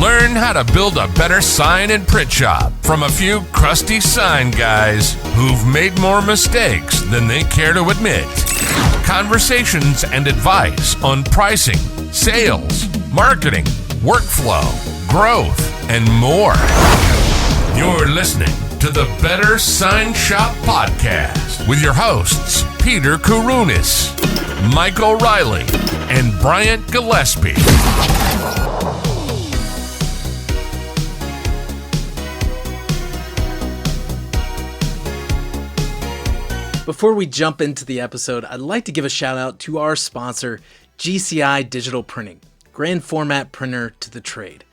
Learn how to build a better sign and print shop from a few crusty sign guys who've made more mistakes than they care to admit. Conversations and advice on pricing, sales, marketing, workflow, growth, and more. You're listening to the Better Sign Shop Podcast with your hosts, Peter Kourounis, Michael Riley, and Bryant Gillespie. Before we jump into the episode, I'd like to give a shout out to our sponsor, GCI Digital Printing, grand format printer to the trade.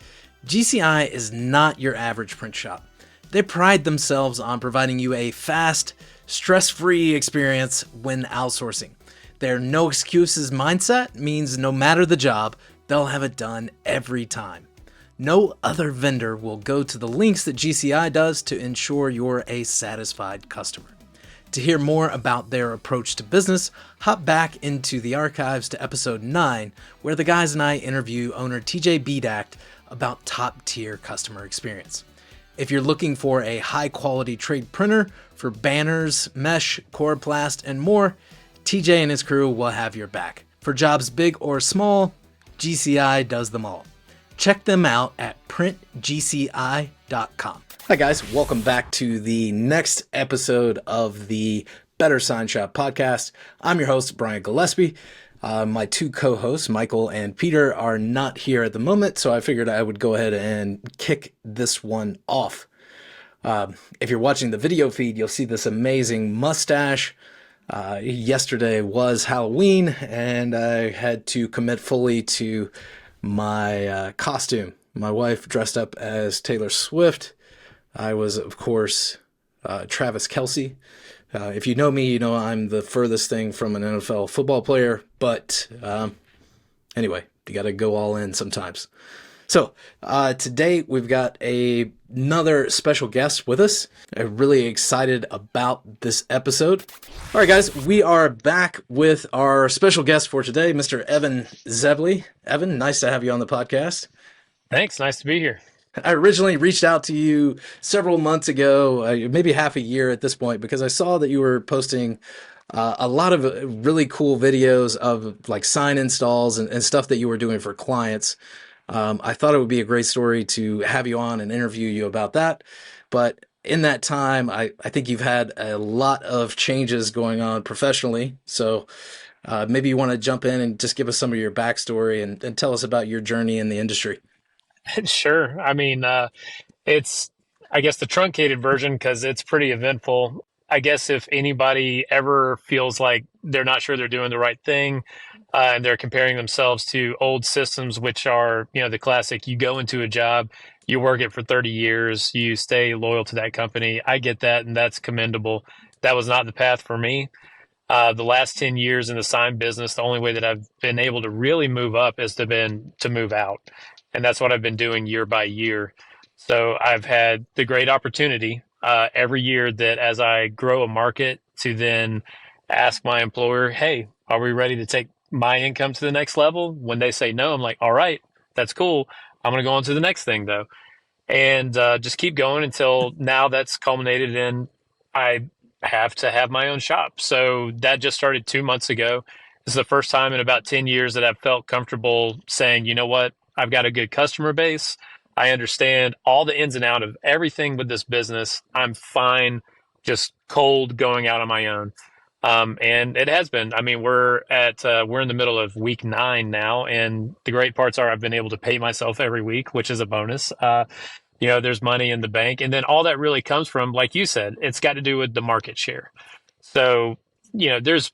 GCI is not your average print shop. They pride themselves on providing you a fast, stress-free experience when outsourcing. Their no excuses mindset means no matter the job, they'll have it done every time. No other vendor will go to the lengths that GCI does to ensure you're a satisfied customer. To hear more about their approach to business, hop back into the archives to episode 9, where the guys and I interview owner TJ Bedacht about top-tier customer experience. If you're looking for a high-quality trade printer for banners, mesh, coroplast, and more, TJ and his crew will have your back. For jobs big or small, GCI does them all. Check them out at printgci.com. Hi guys, welcome back to the next episode of the Better Sign Shop podcast. I'm your host, Brian Gillespie. My two co-hosts, Michael and Peter, are not here at the moment, so I figured I would go ahead and kick this one off. If you're watching the video feed, you'll see this amazing mustache. Yesterday was Halloween, and I had to commit fully to my costume. My wife dressed up as Taylor Swift. I was, of course, Travis Kelce. If you know me, you know I'm the furthest thing from an NFL football player. But anyway, you got to go all in sometimes. So today we've got another special guest with us. I'm really excited about this episode. All right, guys, we are back with our special guest for today, Mr. Evan Zebley. Evan, nice to have you on the podcast. Thanks. Nice to be here. I originally reached out to you several months ago, maybe half a year at this point, because I saw that you were posting a lot of really cool videos of like sign installs and stuff that you were doing for clients. I thought it would be a great story to have you on and interview you about that. But in that time, I think you've had a lot of changes going on professionally. So maybe you want to jump in and just give us some of your backstory and tell us about your journey in the industry. Sure. I mean, it's, I guess, the truncated version because it's pretty eventful. I guess if anybody ever feels like they're not sure they're doing the right thing and they're comparing themselves to old systems, which are, you know, the classic, you go into a job, you work it for 30 years, you stay loyal to that company. I get that, and that's commendable. That was not the path for me. The last 10 years in the sign business, the only way that I've been able to really move up is to move out. And that's what I've been doing year by year. So I've had the great opportunity every year that as I grow a market to then ask my employer, hey, are we ready to take my income to the next level? When they say no, I'm like, all right, that's cool. I'm going to go on to the next thing though. And just keep going until now that's culminated in I have to have my own shop. So that just started 2 months ago. This is the first time in about 10 years that I've felt comfortable saying, you know what? I've got a good customer base. I understand all the ins and outs of everything with this business. I'm fine just cold going out on my own. And it has been. I mean, we're in the middle of week 9 now. And the great parts are I've been able to pay myself every week, which is a bonus. There's money in the bank. And then all that really comes from, like you said, it's got to do with the market share. So, there's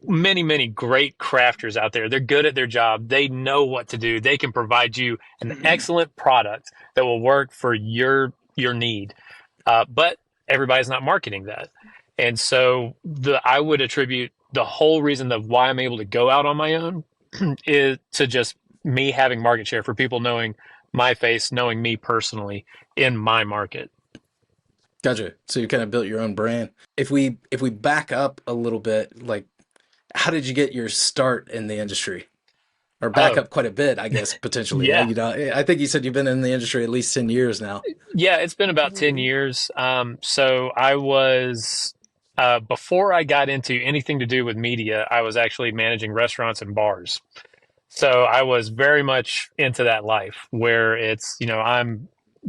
many, many great crafters out there. They're good at their job. They know what to do. They can provide you an excellent product that will work for your need. But everybody's not marketing that. And so I would attribute the whole reason of why I'm able to go out on my own is to just me having market share, for people knowing my face, knowing me personally in my market. Gotcha. So you kind of built your own brand. If we back up a little bit, like, how did you get your start in the industry? or back Oh, up quite a bit, I guess, potentially. Yeah, yeah. you know, I think you said you've been in the industry at least 10 years now. Yeah, it's been about 10 years. So I was, before I got into anything to do with media, I was actually managing restaurants and bars. So I was very much into that life where it's, I'm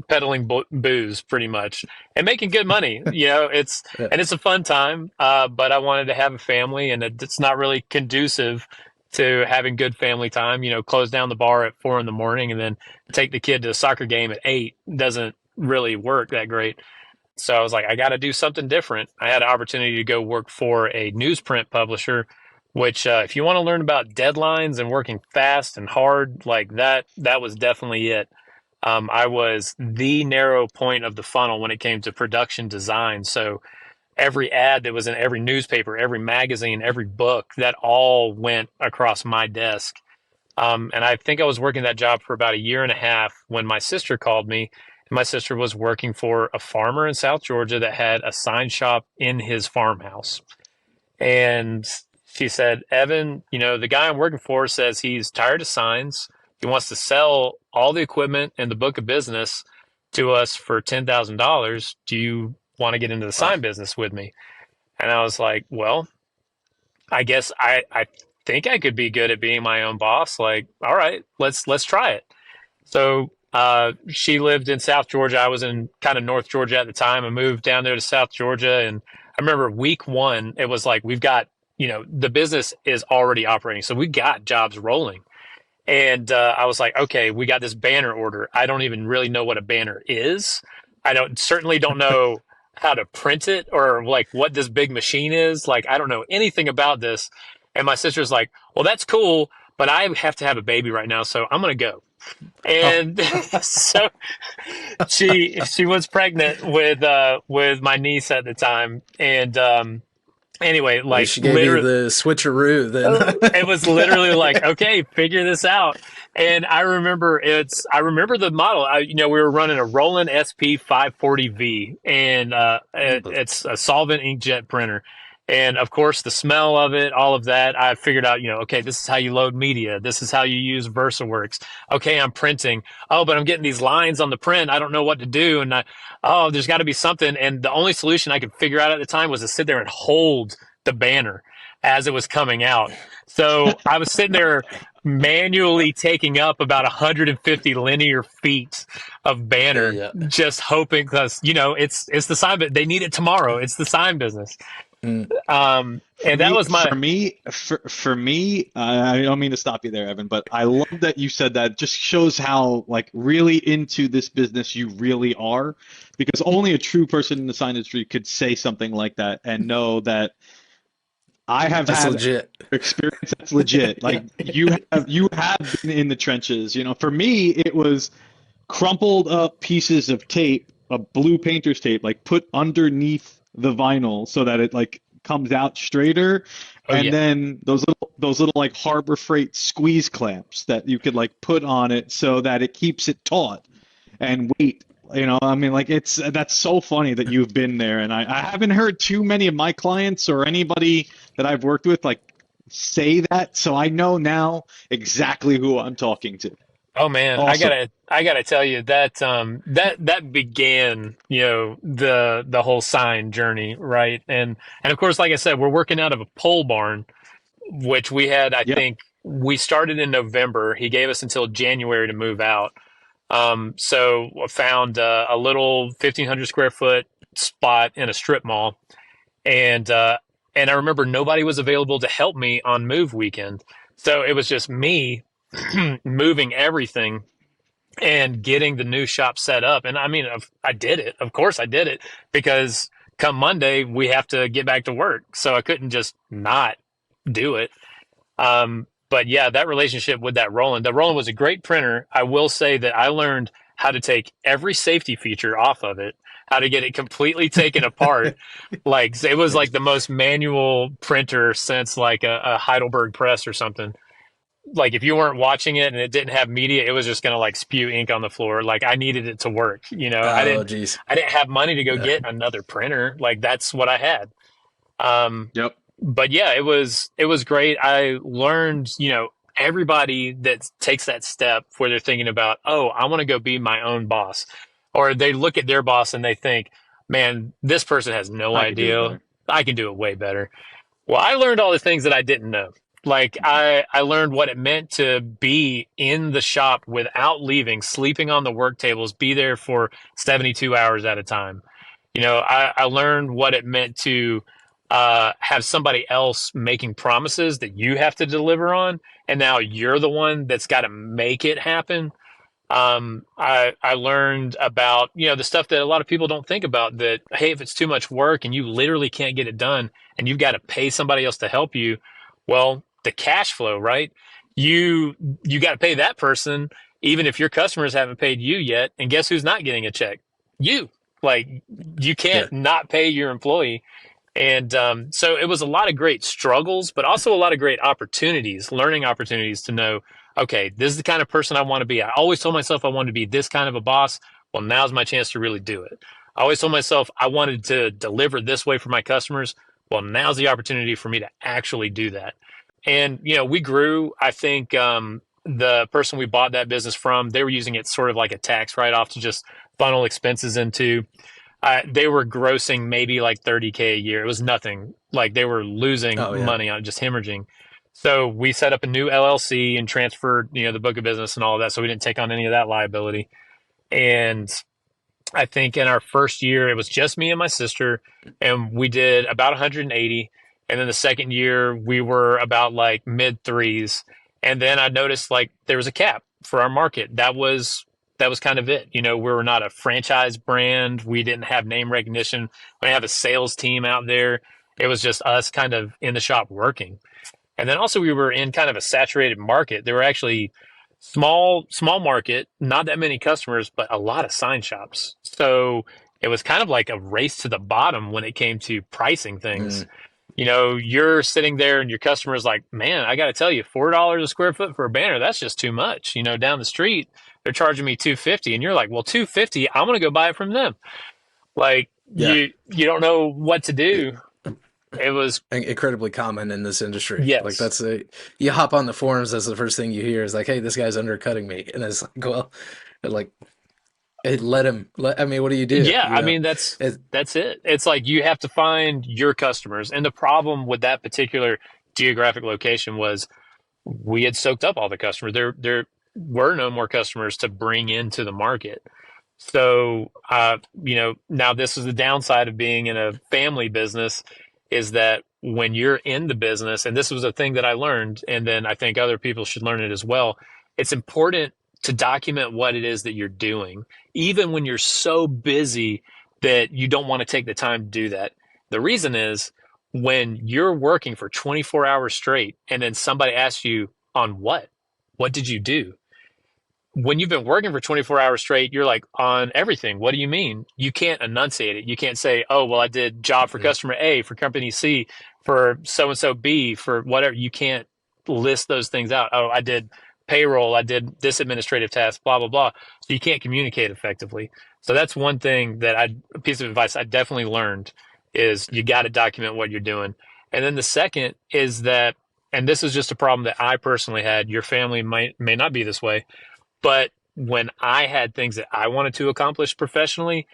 peddling booze pretty much and making good money. Yeah. And it's a fun time. But I wanted to have a family, and it's not really conducive to having good family time. Close down the bar at 4 in the morning and then take the kid to a soccer game at 8 doesn't really work that great. So I was like, I got to do something different. I had an opportunity to go work for a newsprint publisher, which, if you want to learn about deadlines and working fast and hard like that, that was definitely it. I was the narrow point of the funnel when it came to production design. So every ad that was in every newspaper, every magazine, every book, that all went across my desk. And I think I was working that job for about a year and a half when my sister called me. My sister was working for a farmer in South Georgia that had a sign shop in his farmhouse. And she said, Evan, the guy I'm working for says he's tired of signs. He wants to sell all the equipment and the book of business to us for $10,000. Do you want to get into the Wow. sign business with me? And I was like, well, I guess I think I could be good at being my own boss. Like, all right, let's try it. So she lived in South Georgia. I was in kind of North Georgia at the time. I moved down there to South Georgia, and I remember week one, it was like we've got, the business is already operating, so we got jobs rolling. And I was like, okay, we got this banner order. I don't even really know what a banner is. I certainly don't know how to print it or like what this big machine is. Like, I don't know anything about this. And my sister's like, well, that's cool, but I have to have a baby right now, so I'm gonna go. Oh, And so she was pregnant with my niece at the time, and anyway, well, like she gave you literally, the switcheroo it was then. literally like, okay, figure this out. And I remember the model. We were running a Roland SP 540V, and it's a solvent inkjet printer. And of course, the smell of it, all of that, I figured out, okay, this is how you load media. This is how you use VersaWorks. Okay, I'm printing. Oh, but I'm getting these lines on the print. I don't know what to do. And there's got to be something. And the only solution I could figure out at the time was to sit there and hold the banner as it was coming out. So I was sitting there manually taking up about 150 linear feet of banner, Yeah. just hoping because it's the sign, but they need it tomorrow. It's the sign business. Mm. And that was my For me, I don't mean to stop you there, Evan, but I love that you said that. It just shows how like really into this business you really are, because only a true person in the sign industry could say something like that and know that I have That's had legit. experience that's legit. Like you have been in the trenches. For me, it was crumpled up pieces of tape, a blue painter's tape, like put underneath the vinyl so that it like comes out straighter. Oh And yeah. then those little like Harbor Freight squeeze clamps that you could like put on it so that it keeps it taut and weight. I mean, like that's so funny that you've been there, and I haven't heard too many of my clients or anybody that I've worked with like say that, so I know now exactly who I'm talking to. Oh man, Awesome. I gotta tell you that that began, the whole sign journey, right? And of course, like I said, we're working out of a pole barn, which we had, I Yep. think we started in November. He gave us until January to move out. So I found a little 1,500 square foot spot in a strip mall, and and I remember nobody was available to help me on move weekend, so it was just me moving everything and getting the new shop set up. And I mean, I did it. Of course, I did it because come Monday we have to get back to work, so I couldn't just not do it. But yeah, that relationship with the Roland was a great printer. I will say that I learned how to take every safety feature off of it, how to get it completely taken apart. Like it was like the most manual printer since like a Heidelberg press or something. Like if you weren't watching it and it didn't have media, it was just gonna like spew ink on the floor. Like I needed it to work. Oh, geez. I didn't have money to go Yeah. get another printer. Like that's what I had. Um, Yep. but yeah, it was great. I learned, everybody that takes that step where they're thinking about, oh, I want to go be my own boss, or they look at their boss and they think, man, this person has no I could do it idea. better. I can do it way better. Well, I learned all the things that I didn't know. Like I learned what it meant to be in the shop without leaving, sleeping on the work tables, be there for 72 hours at a time. I learned what it meant to have somebody else making promises that you have to deliver on, and now you're the one that's got to make it happen. I learned about, the stuff that a lot of people don't think about, that, hey, if it's too much work and you literally can't get it done and you've got to pay somebody else to help you, well, the cash flow, right? You got to pay that person, even if your customers haven't paid you yet. And guess who's not getting a check? You. Like, you can't not pay your employee. And so it was a lot of great struggles, but also a lot of great opportunities, learning opportunities to know, okay, this is the kind of person I want to be. I always told myself I wanted to be this kind of a boss. Well, now's my chance to really do it. I always told myself I wanted to deliver this way for my customers. Well, now's the opportunity for me to actually do that. And, we grew. I think the person we bought that business from, they were using it sort of like a tax write-off to just funnel expenses into. They were grossing maybe like $30K a year. It was nothing. Like, they were losing money on it, just hemorrhaging. So we set up a new LLC and transferred, the book of business and all of that. So we didn't take on any of that liability. And I think in our first year, it was just me and my sister, and we did about 180. And then the second year, we were about like mid threes. And then I noticed like there was a cap for our market. That was kind of it. We were not a franchise brand. We didn't have name recognition. We didn't have a sales team out there. It was just us kind of in the shop working. And then also we were in kind of a saturated market. There were actually small market, not that many customers, but a lot of sign shops. So it was kind of like a race to the bottom when it came to pricing things. You're sitting there and your customer's like, man, I got to tell you, $4 a square foot for a banner, that's just too much. Down the street, they're charging me $250, and you're like, well, $250, I'm going to go buy it from them. Like, you don't know what to do. It was incredibly common in this industry. Yes. Like you hop on the forums, that's the first thing you hear is like, hey, this guy's undercutting me. And it's like, well, like, hey, I mean, what do you do? Yeah. I mean, that's it. It's like, you have to find your customers. And the problem with that particular geographic location was we had soaked up all the customers. There were no more customers to bring into the market. So, now this is the downside of being in a family business, is that when you're in the business, and this was a thing that I learned, and then I think other people should learn it as well, it's important to document what it is that you're doing, even when you're so busy that you don't want to take the time to do that. The reason is, when you're working for 24 hours straight and then somebody asks you, on what? What did you do? When you've been working for 24 hours straight, you're like, on everything. What do you mean? You can't enunciate it. You can't say, oh, well, I did job for customer A, for company C, for so-and-so B, for whatever. You can't list those things out. Oh, I did payroll. I did this administrative task, blah, blah, blah. So you can't communicate effectively. So that's one thing a piece of advice I definitely learned, is you got to document what you're doing. And then the second is that, and this is just a problem that I personally had, your family may not be this way, but when I had things that I wanted to accomplish professionally,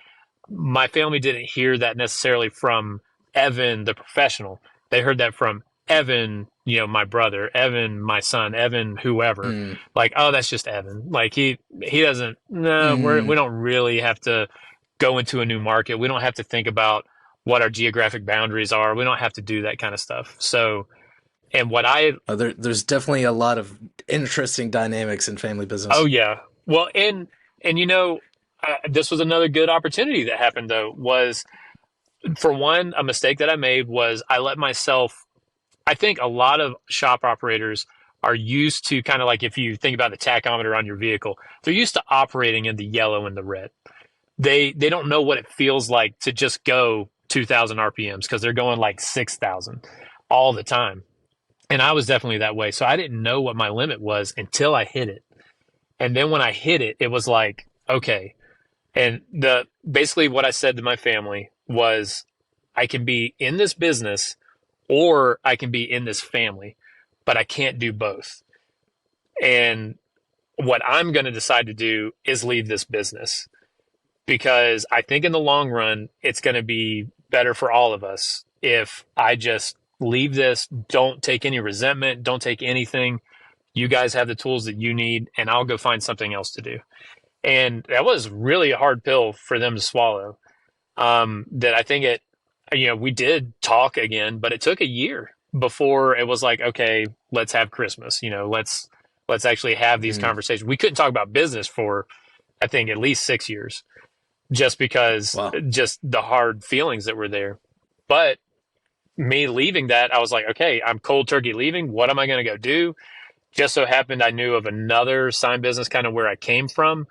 my family didn't hear that necessarily from Evan, the professional. They heard that from Evan, my brother, Evan, my son, Evan, whoever. Like, oh, that's just Evan. Like, he doesn't, no, we don't really have to go into a new market. We don't have to think about what our geographic boundaries are. We don't have to do that kind of stuff. So, and what there's definitely a lot of interesting dynamics in family business. Oh yeah. Well, and this was another good opportunity that happened though, was, for one, a mistake that I made was I let myself, I think a lot of shop operators are used to kind of like, if you think about the tachometer on your vehicle, they're used to operating in the yellow and the red. They don't know what it feels like to just go 2,000 RPMs, because they're going like 6,000 all the time. And I was definitely that way. So I didn't know what my limit was until I hit it. And then when I hit it, it was like, okay. And basically what I said to my family was, I can be in this business or I can be in this family, but I can't do both. And what I'm going to decide to do is leave this business, because I think in the long run, it's going to be better for all of us if I just leave this, don't take any resentment, don't take anything. You guys have the tools that you need, and I'll go find something else to do. And that was really a hard pill for them to swallow. That I think we did talk again, but it took a year before it was like, okay, let's have Christmas. Let's actually have these conversations. We couldn't talk about business for, I think, at least 6 years, just because just the hard feelings that were there. But me leaving that, I was like, okay, I'm cold turkey leaving. What am I going to go do? Just so happened I knew of another sign business kind of where I came from.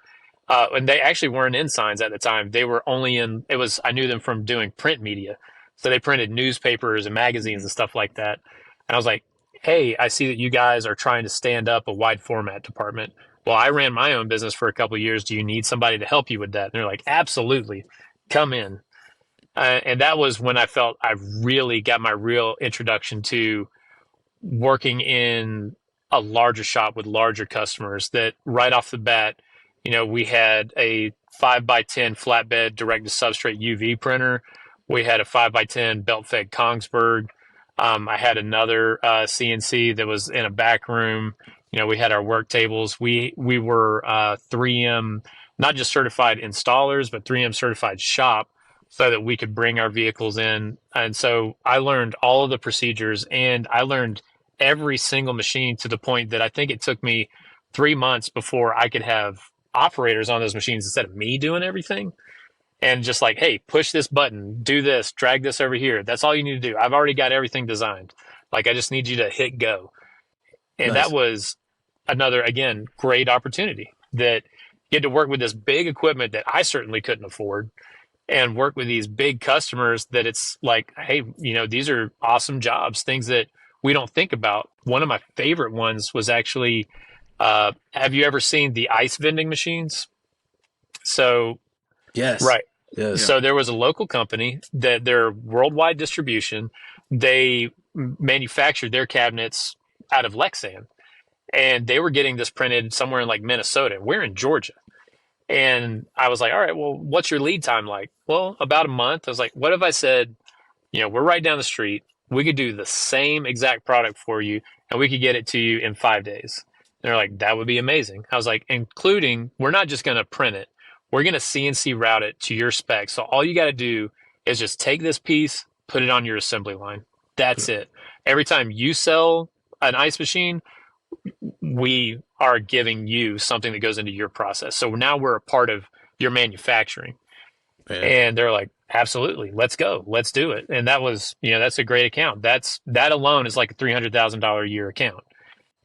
And they actually weren't in signs at the time. They were only I knew them from doing print media. So they printed newspapers and magazines and stuff like that. And I was like, hey, I see that you guys are trying to stand up a wide format department. Well, I ran my own business for a couple of years. Do you need somebody to help you with that? And they're like, absolutely, come in. And that was when I felt I really got my real introduction to working in a larger shop with larger customers. That right off the bat, we had a 5x10 flatbed direct to substrate UV printer. We had a 5x10 belt fed Kongsberg. I had another CNC that was in a back room. We had our work tables. We were 3M, not just certified installers, but 3M certified shop, so that we could bring our vehicles in. And so I learned all of the procedures, and I learned every single machine to the point that I think it took me 3 months before I could have operators on those machines instead of me doing everything. And just like, hey, push this button, do this, drag this over here. That's all you need to do. I've already got everything designed. Like, I just need you to hit go. And Nice. That was another, again, great opportunity, that you get to work with this big equipment that I certainly couldn't afford, and work with these big customers that it's like, hey, these are awesome jobs, things that we don't think about. One of my favorite ones was actually, have you ever seen the ice vending machines? So, Yes. right. Yes. So there was a local company that they're worldwide distribution. They manufactured their cabinets out of Lexan, and they were getting this printed somewhere in like Minnesota. We're in Georgia. And I was like, all right, well, what's your lead time like? Well, about a month. I was like, what if I said, we're right down the street. We could do the same exact product for you, and we could get it to you in 5 days. And they're like, that would be amazing. I was like, including, we're not just going to print it. We're going to CNC route it to your specs. So all you got to do is just take this piece, put it on your assembly line. That's it. Every time you sell an ice machine, we are giving you something that goes into your process. So now we're a part of your manufacturing. Man. And they're like, absolutely, let's go, let's do it. And that was, that's a great account. That alone is like a $300,000 a year account.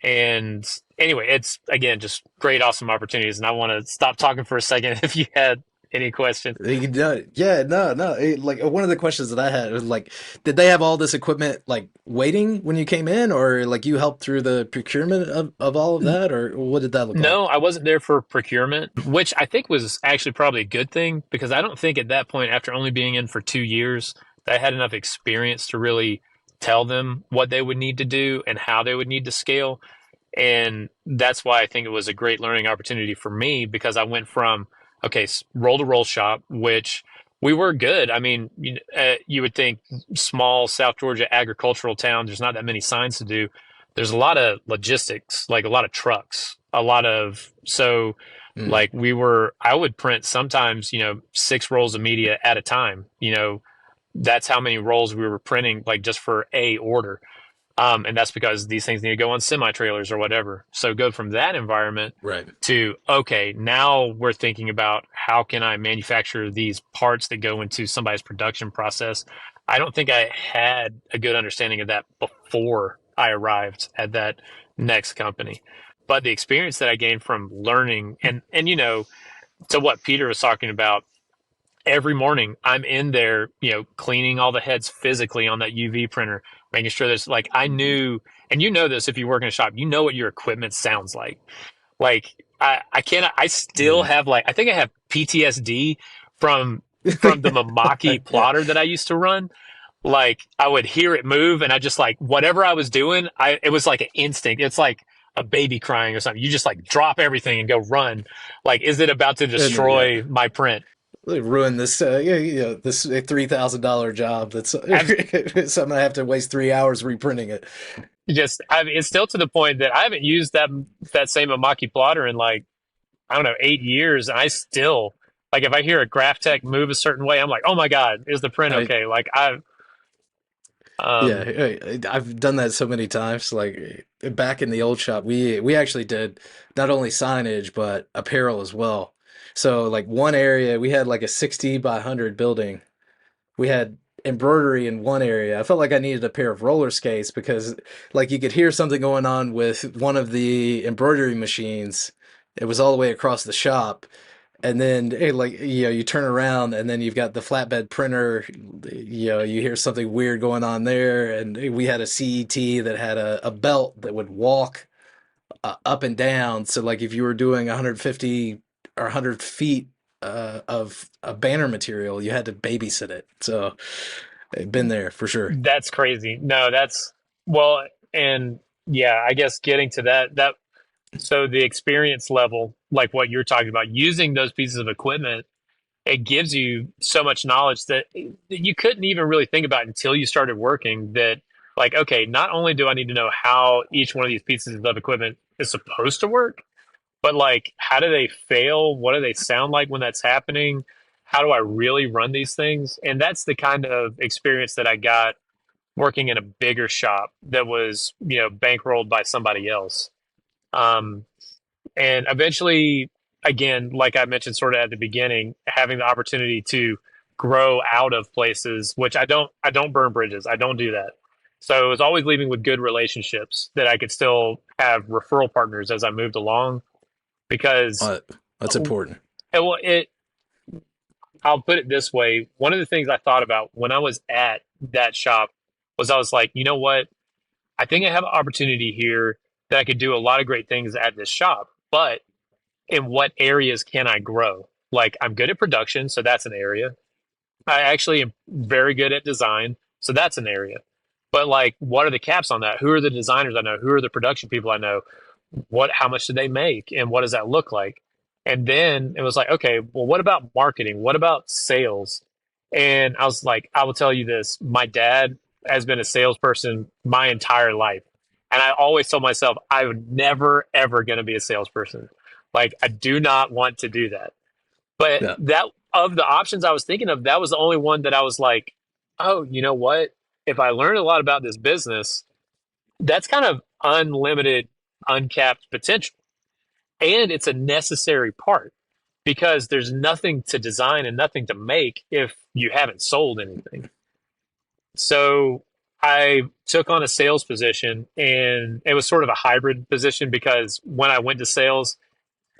And anyway, it's, again, just great, awesome opportunities. And I want to stop talking for a second if you had any questions. Yeah, no. Like, one of the questions that I had was like, did they have all this equipment like waiting when you came in, or like you helped through the procurement of all of that, or what did that look like? No, I wasn't there for procurement, which I think was actually probably a good thing, because I don't think at that point, after only being in for 2 years, that I had enough experience to really tell them what they would need to do and how they would need to scale. And that's why I think it was a great learning opportunity for me, because I went from, okay, roll to roll shop, which we were good. I mean, you would think small South Georgia agricultural town, there's not that many signs to do. There's a lot of logistics, like a lot of trucks, like I would print sometimes, 6 rolls of media at a time. That's how many rolls we were printing, like just for a order. And that's because these things need to go on semi-trailers or whatever. So go from that environment to, okay, now we're thinking about how can I manufacture these parts that go into somebody's production process. I don't think I had a good understanding of that before I arrived at that next company. But the experience that I gained from learning and to what Peter was talking about, every morning I'm in there, cleaning all the heads physically on that UV printer, making sure there's like, I knew, and this if you work in a shop, what your equipment sounds like. Like I still have I think I have PTSD from the Mamaki plotter that I used to run. Like I would hear it move and I just whatever I was doing, it was like an instinct. It's like, a baby crying or something, you just like drop everything and go run. Like, is it about to And yeah, destroy my print? they ruin this this $3,000 job that's I've so I'm gonna have to waste 3 hours reprinting it. it's still to the point that I haven't used that same Amaki plotter in like, I don't know, 8 years. And I still, like, if I hear a graph tech move a certain way, I'm like, oh my God, is the print I okay? Like, I've, um, Yeah, I've done that so many times. Like back in the old shop, we actually did not only signage but apparel as well. So like one area we had like a 60 by 100 building. We had embroidery in one area. I felt like I needed a pair of roller skates because like you could hear something going on with one of the embroidery machines. It was all the way across the shop. And then, like, you turn around and then you've got the flatbed printer. You hear something weird going on there. And we had a CET that had a belt that would walk up and down. So, like, if you were doing 150 or 100 feet of a banner material, you had to babysit it. So, been there for sure. that's crazy. No, that's, well, and yeah, I guess getting to so the experience level, like what you're talking about, using those pieces of equipment, it gives you so much knowledge that you couldn't even really think about until you started working. That, like, okay, not only do I need to know how each one of these pieces of equipment is supposed to work, but like, how do they fail? What do they sound like when that's happening? How do I really run these things? And that's the kind of experience that I got working in a bigger shop that was, bankrolled by somebody else. Um, and eventually, again, like I mentioned sort of at the beginning, having the opportunity to grow out of places, which I don't burn bridges. I don't do that. So it was always leaving with good relationships that I could still have referral partners as I moved along. Because Uh, that's important. well, I'll put it this way. One of the things I thought about when I was at that shop was, I was like, you know what? I think I have an opportunity here that I could do a lot of great things at this shop, but in what areas can I grow? Like, I'm good at production, so that's an area. I actually am very good at design, so that's an area. But like, what are the caps on that? Who are the designers I know? Who are the production people I know? How much do they make, and what does that look like? And then it was like, okay, well, what about marketing? What about sales? And I was like, I will tell you this: my dad has been a salesperson my entire life, and I always told myself I would never ever going to be a salesperson. Like, I do not want to do that. But Yeah. that, of the options I was thinking of, that was the only one that I was like, oh, you know what? If I learn a lot about this business, that's kind of unlimited, uncapped potential. And it's a necessary part, because there's nothing to design and nothing to make if you haven't sold anything. So I took on a sales position, and it was sort of a hybrid position, because when I went to sales,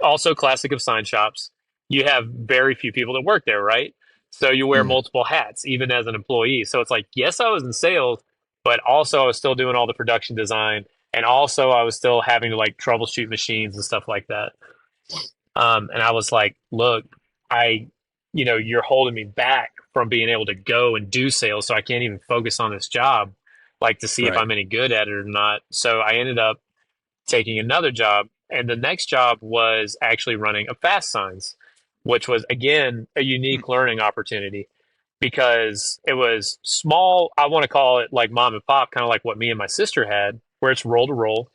also classic of sign shops, you have very few people that work there, right? So you wear Mm, multiple hats, even as an employee. So it's like, yes, I was in sales, but also I was still doing all the production design. And also I was still having to like troubleshoot machines and stuff like that. And I was like, look, you're holding me back from being able to go and do sales. So I can't even focus on this job, like, to see if right. I'm any good at it or not. So I ended up taking another job. And the next job was actually running a fast signs, which was, again, a unique learning opportunity, because it was small. I want to call it like mom and pop, kind of like what me and my sister had, where it's roll to roll.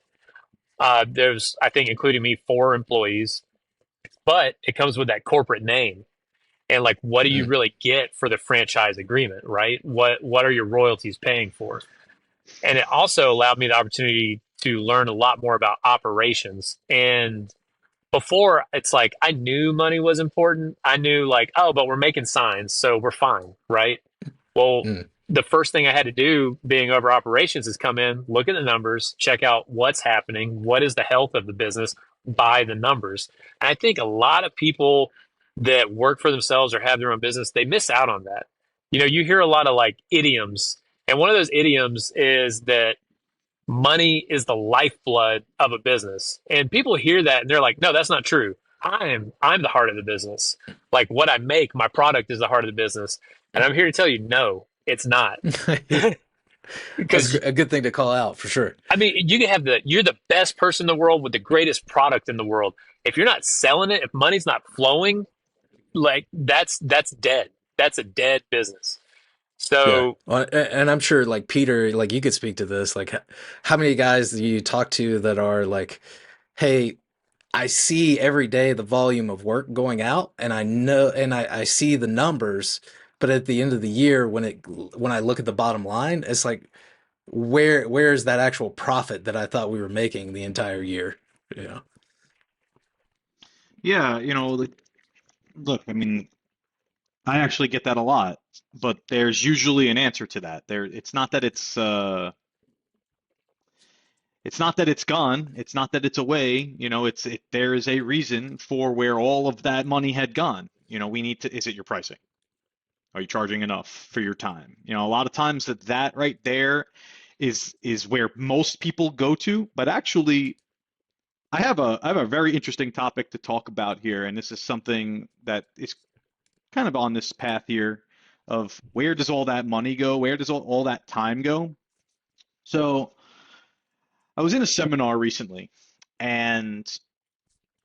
There's, I think, including me, 4 employees, but it comes with that corporate name. And like, what do you Mm, really get for the franchise agreement, right? What are your royalties paying for? And it also allowed me the opportunity to learn a lot more about operations. And before, it's like, I knew money was important. I knew, like, oh, but we're making signs, so we're fine, right? Well, mm, the first thing I had to do, being over operations, is come in, look at the numbers, check out what's happening, what is the health of the business, by the numbers. And I think a lot of people that work for themselves or have their own business, they miss out on that. You hear a lot of like idioms, and one of those idioms is that money is the lifeblood of a business. And people hear that and they're like, no, that's not true. I'm the heart of the business. Like, what I make, my product, is the heart of the business. And I'm here to tell you, no, it's not. That's because a good thing to call out for sure. I mean, you can have you're the best person in the world with the greatest product in the world. If you're not selling it, if money's not flowing, like that's dead. That's a dead business. Yeah. So Well, and I'm sure like Peter, like you could speak to this. Like, how many guys do you talk to that are like, hey, I see every day the volume of work going out, and I know, and I see the numbers, but at the end of the year, when I look at the bottom line, it's like, where is that actual profit that I thought we were making the entire year? You know? Yeah, look, I mean, I actually get that a lot, but there's usually an answer to that. It's not that it's gone. It's not that it's away. There is a reason for where all of that money had gone. We need to, is it your pricing? Are you charging enough for your time? A lot of times that right there is where most people go to, but actually I have a very interesting topic to talk about here, and this is something that is kind of on this path here of where does all that money go? Where does all that time go? So I was in a seminar recently, and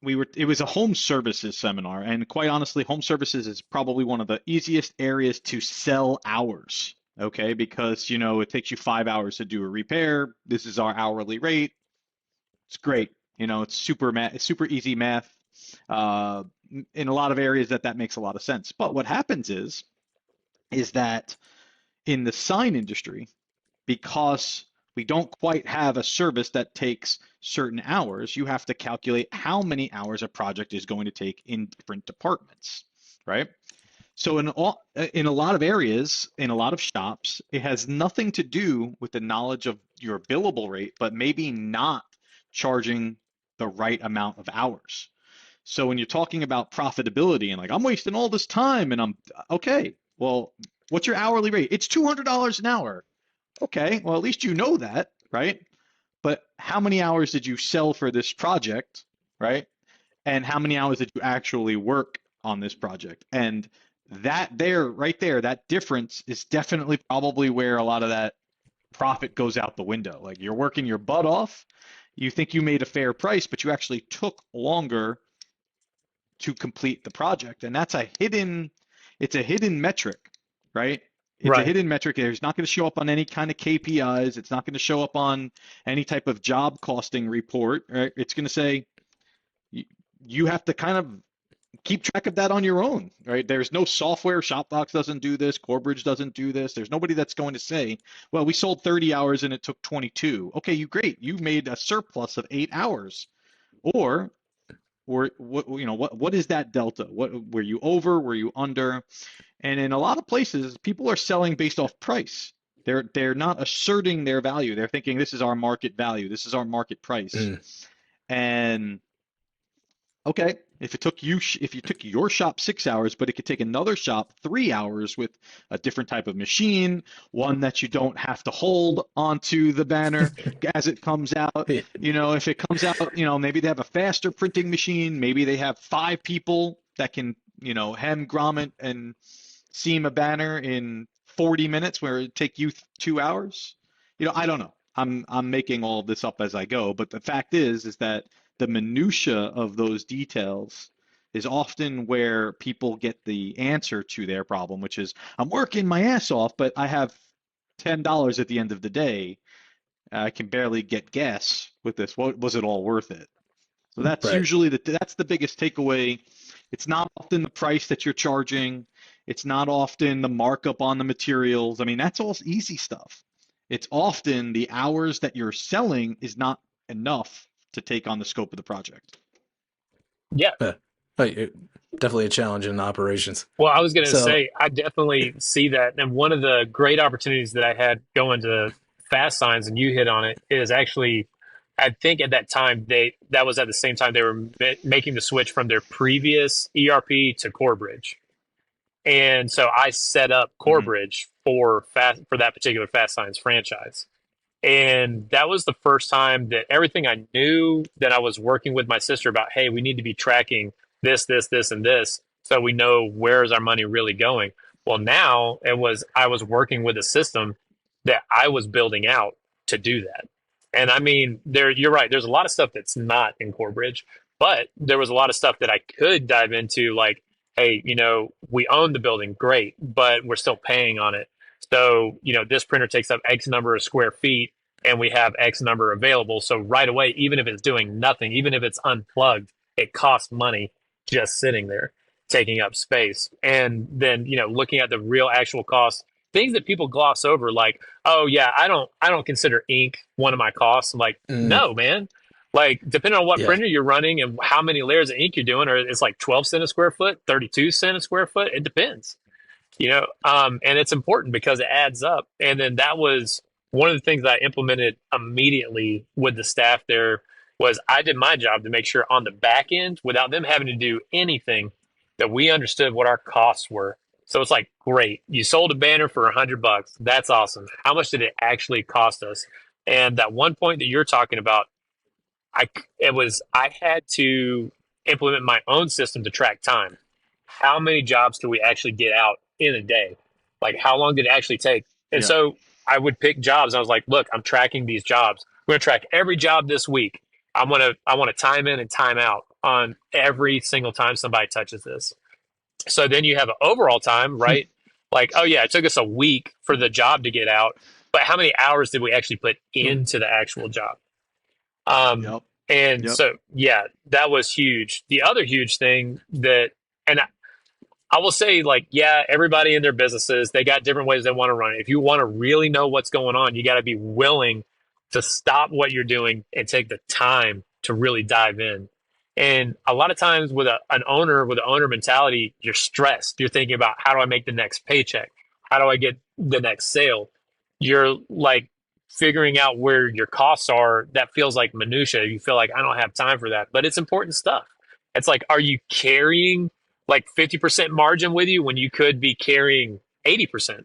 it was a home services seminar, and quite honestly, home services is probably one of the easiest areas to sell hours. Okay, because it takes you 5 hours to do a repair. This is our hourly rate. It's great. It's it's super easy math. Uh, in a lot of areas that makes a lot of sense. But what happens is that in the sign industry, because we don't quite have a service that takes certain hours, you have to calculate how many hours a project is going to take in different departments, right? So in a lot of areas, in a lot of shops, it has nothing to do with the knowledge of your billable rate, but maybe not charging the right amount of hours. So when you're talking about profitability and like I'm wasting all this time and I'm okay, well, what's your hourly rate? It's $200 an hour. Okay, well, at least you know that, right? But how many hours did you sell for this project, right? And how many hours did you actually work on this project? And right there, that difference is definitely probably where a lot of that profit goes out the window. Like you're working your butt off, you think you made a fair price, but you actually took longer to complete the project. And it's a hidden metric, right? It's a right. hidden metric. It's not going to show up on any kind of KPIs. It's not going to show up on any type of job costing report, right? It's going to say you have to kind of keep track of that on your own, right? There's no software. Shopbox doesn't do this. Corebridge doesn't do this. There's nobody that's going to say, well, we sold 30 hours and it took 22. Okay, great. You made a surplus of 8 hours. Or what is that delta? What were you over? Were you under? And in a lot of places, people are selling based off price. They're not asserting their value. They're thinking this is our market value. This is our market price. Mm, And okay, if you took your shop 6 hours, but it could take another shop 3 hours with a different type of machine, one that you don't have to hold onto the banner as it comes out. yeah, If it comes out, maybe they have a faster printing machine, maybe they have 5 people that can, hem, grommet, and seam a banner in 40 minutes where it take you 2 hours. I don't know. I'm making all of this up as I go, but the fact is that the minutia of those details is often where people get the answer to their problem, which is I'm working my ass off, but I have $10 at the end of the day. I can barely get gas with this. What was it all worth it? So that's right. usually that's the biggest takeaway. It's not often the price that you're charging. It's not often the markup on the materials. I mean, that's all easy stuff. It's often the hours that you're selling is not enough to take on the scope of the project. Yeah. Definitely a challenge in operations. Well, I was going to So, say, I definitely see that. And one of the great opportunities that I had going to fast signs, and you hit on it, is actually, I think at that time, that was at the same time they were making the switch from their previous ERP to Corebridge. And so I set up Mm-hmm. Corebridge for that particular fast signs franchise. And that was the first time that everything I knew that I was working with my sister about, hey, we need to be tracking this, and this, so we know where is our money really going. Well, now I was working with a system that I was building out to do that. And I mean, you're right. There's a lot of stuff that's not in Core Bridge, but there was a lot of stuff that I could dive into, like, hey, we own the building, great, but we're still paying on it. So, this printer takes up X number of square feet and we have X number available. So right away, even if it's doing nothing, even if it's unplugged, it costs money just sitting there, taking up space. And then, looking at the real actual costs, things that people gloss over, like, oh yeah, I don't consider ink one of my costs. I'm like, no, man. Like, depending on what printer you're running and how many layers of ink you're doing, or it's like 12 cents a square foot, 32 cents a square foot. It depends, and it's important because it adds up. And then that was one of the things that I implemented immediately with the staff there was I did my job to make sure on the back end, without them having to do anything, that we understood what our costs were. So it's like, great, you sold a banner for $100. That's awesome. How much did it actually cost us? And that one point that you're talking about, I had to implement my own system to track time. How many jobs do we actually get out in a day? Like, how long did it actually take? And so I would pick jobs. I was like, look, I'm tracking these jobs. We're going to track every job this week. I want to time in and time out on every single time somebody touches this. So then you have an overall time, right? Like, oh yeah, it took us a week for the job to get out, but how many hours did we actually put into the actual job? So, yeah, that was huge. The other huge thing and I will say, like, yeah, everybody in their businesses, they got different ways they want to run it. If you want to really know what's going on, you got to be willing to stop what you're doing and take the time to really dive in. And a lot of times with an owner mentality, you're stressed. You're thinking about, how do I make the next paycheck? How do I get the next sale? You're like figuring out where your costs are. That feels like minutia. You feel like, I don't have time for that, but it's important stuff. It's like, are you carrying like 50% margin with you when you could be carrying 80%?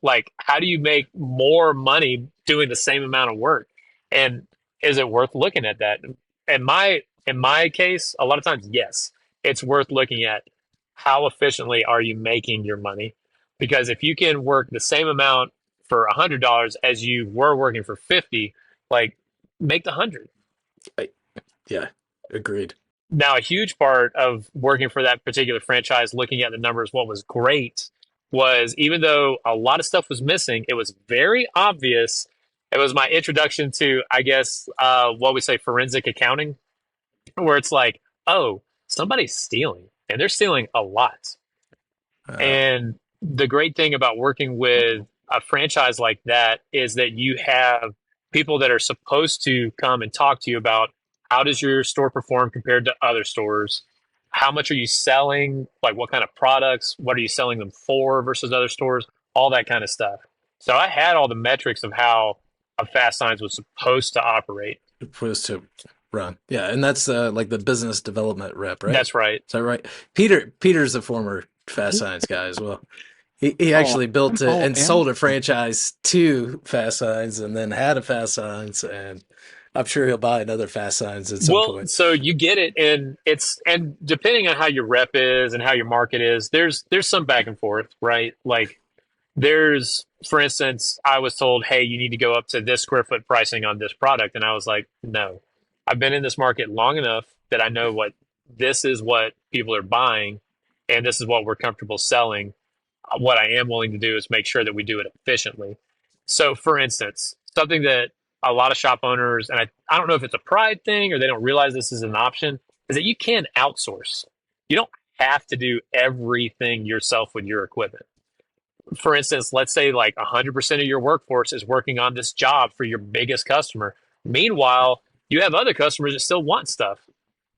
Like, how do you make more money doing the same amount of work? And is it worth looking at that? In my case, a lot of times, yes, it's worth looking at how efficiently are you making your money? Because if you can work the same amount for $100 as you were working for 50, like, make the 100. Yeah, agreed. Now, a huge part of working for that particular franchise, looking at the numbers, what was great was, even though a lot of stuff was missing, it was very obvious. It was my introduction to, I guess, what we say, forensic accounting, where it's like, oh, somebody's stealing, and they're stealing a lot. And the great thing about working with a franchise like that is that you have people that are supposed to come and talk to you about, how does your store perform compared to other stores? How much are you selling? Like, what kind of products? What are you selling them for versus other stores? All that kind of stuff. So I had all the metrics of how a Fast Signs was supposed to operate. Supposed to run. Yeah, and that's like the business development rep, right? That's right. Is that right? Peter's a former Fast Signs guy as well. He actually built and sold a franchise to Fast Signs, and then had a Fast Signs, and I'm sure he'll buy another Fast Signs at some point. So you get it, and depending on how your rep is and how your market is, there's some back and forth, right? Like, for instance, I was told, hey, you need to go up to this square foot pricing on this product, and I was like, no, I've been in this market long enough that I know this is what people are buying, and this is what we're comfortable selling. What I am willing to do is make sure that we do it efficiently. So, for instance, something that a lot of shop owners, and I don't know if it's a pride thing or they don't realize this is an option, is that you can outsource. You don't have to do everything yourself with your equipment. For instance, let's say like 100% of your workforce is working on this job for your biggest customer. Meanwhile, you have other customers that still want stuff.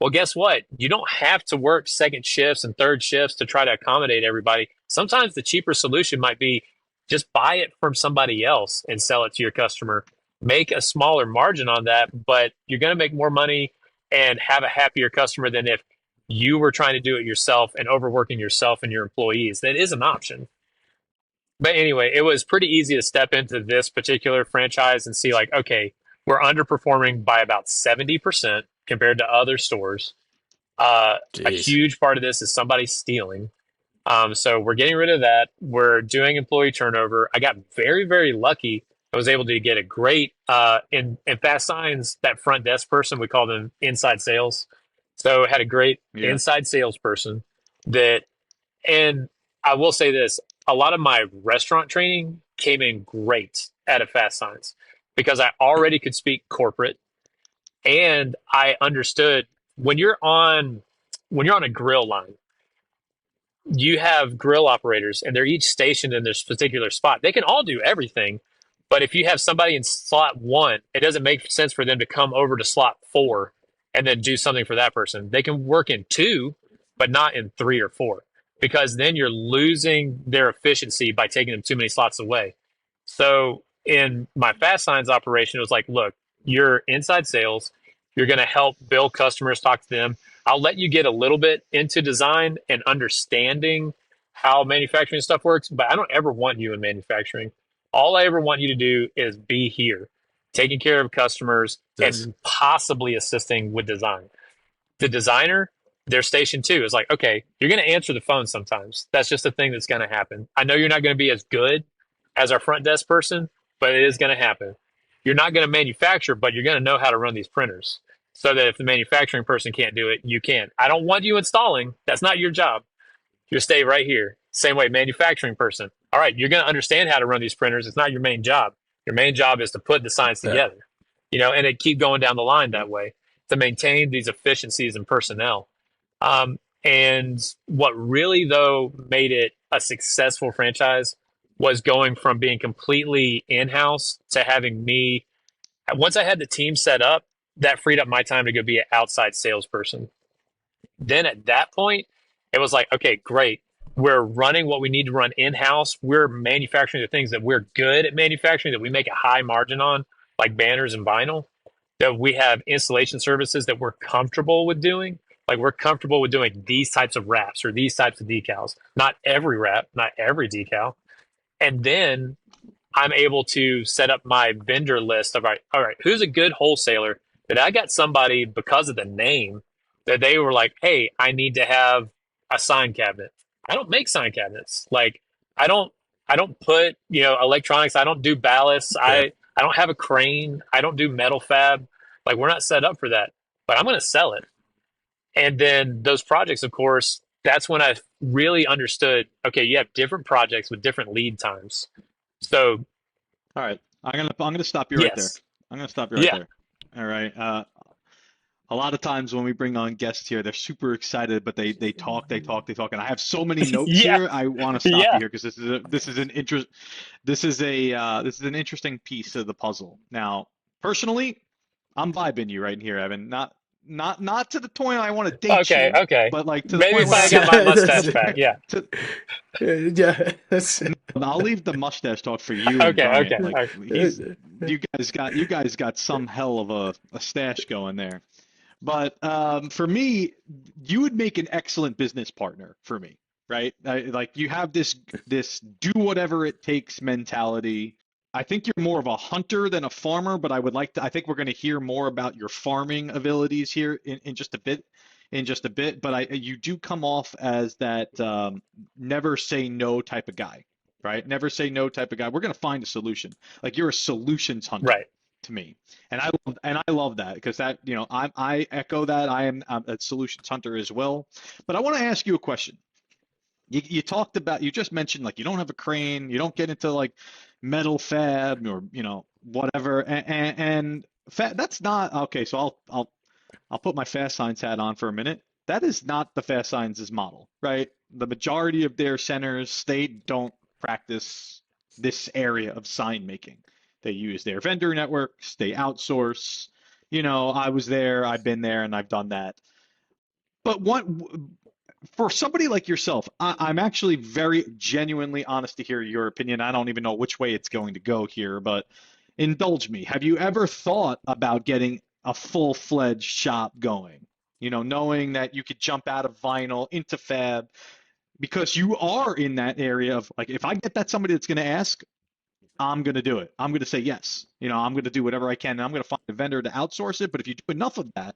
Well, guess what? You don't have to work second shifts and third shifts to try to accommodate everybody. Sometimes the cheaper solution might be just buy it from somebody else and sell it to your customer. Make a smaller margin on that, but you're going to make more money and have a happier customer than if you were trying to do it yourself and overworking yourself and your employees. That is an option. But anyway, it was pretty easy to step into this particular franchise and see, like, okay, we're underperforming by about 70% compared to other stores. A huge part of this is somebody stealing. So we're getting rid of that. We're doing employee turnover. I got very, very lucky. I was able to get a great in Fast Signs, that front desk person, we call them inside sales. So I had a great Yeah. inside salesperson that, and I will say this, a lot of my restaurant training came in great out of Fast Signs because I already could speak corporate and I understood when you're on a grill line, you have grill operators and they're each stationed in this particular spot. They can all do everything, but if you have somebody in slot 1, it doesn't make sense for them to come over to slot 4 and then do something for that person. They can work in 2, but not in 3 or 4 because then you're losing their efficiency by taking them too many slots away. So in my Fast Signs operation, it was like, look, you're inside sales. You're going to help bill customers, talk to them. I'll let you get a little bit into design and understanding how manufacturing stuff works, but I don't ever want you in manufacturing. All I ever want you to do is be here, taking care of customers Yes. and possibly assisting with design. The designer, their station too is like, okay, you're going to answer the phone sometimes. That's just a thing that's going to happen. I know you're not going to be as good as our front desk person, but it is going to happen. You're not going to manufacture, but you're going to know how to run these printers so that if the manufacturing person can't do it, you can. I don't want you installing. That's not your job. You stay right here. Same way, manufacturing person. All right, you're going to understand how to run these printers. It's not your main job. Your main job is to put the science together, and it keep going down the line that way to maintain these efficiencies in personnel. And what really, though, made it a successful franchise was going from being completely in-house to having me. Once I had the team set up, that freed up my time to go be an outside salesperson. Then at that point, it was like, okay, great. We're running what we need to run in-house. We're manufacturing the things that we're good at manufacturing, that we make a high margin on, like banners and vinyl, that we have installation services that we're comfortable with doing. Like we're comfortable with doing these types of wraps or these types of decals. Not every wrap, not every decal. And then I'm able to set up my vendor list of, all right, who's a good wholesaler that I got somebody because of the name that they were like, hey, I need to have a sign cabinet. I don't make sign cabinets. Like I don't put, electronics. I don't do ballasts. I don't have a crane. I don't do metal fab. Like we're not set up for that, but I'm going to sell it. And then those projects, of course, that's when I really understood, okay, you have different projects with different lead times. So, all right, I'm gonna stop you right there. yes. I'm gonna stop you right there. All right. A lot of times when we bring on guests here, they're super excited, but they talk, and I have so many notes Yeah. here. I want to stop Yeah. you here because this is an interesting piece of the puzzle. Now, personally, I'm vibing you right here, Evan. Not to the point I want to date Okay. you, Okay. but like to the Maybe point if where I got my mustache back. Yeah. Yeah. I'll leave the mustache talk for you. Okay. Brian. Okay. Like, All right. you guys got some hell of a stash going there. But for me, you would make an excellent business partner for me, right? Like you have this do whatever it takes mentality. I think you're more of a hunter than a farmer, but I think we're going to hear more about your farming abilities here in just a bit. But you do come off as that never say no type of guy, right? Never say no type of guy. We're going to find a solution. Like you're a solutions hunter. Right. To me, and I love that because that I echo that. I'm a solutions hunter as well. But I want to ask you a question. You just mentioned like you don't have a crane, you don't get into like metal fab or whatever, and that's not okay. So I'll put my Fast Signs hat on for a minute. That is not the Fast Signs' model, right? The majority of their centers, they don't practice this area of sign making. They use their vendor networks. They outsource. I was there. I've been there, and I've done that. But for somebody like yourself, I'm actually very genuinely honest to hear your opinion. I don't even know which way it's going to go here, but indulge me. Have you ever thought about getting a full-fledged shop going? Knowing that you could jump out of vinyl into fab because you are in that area of like, if I get that somebody that's going to ask, I'm going to do it. I'm going to say yes. I'm going to do whatever I can. And I'm going to find a vendor to outsource it. But if you do enough of that,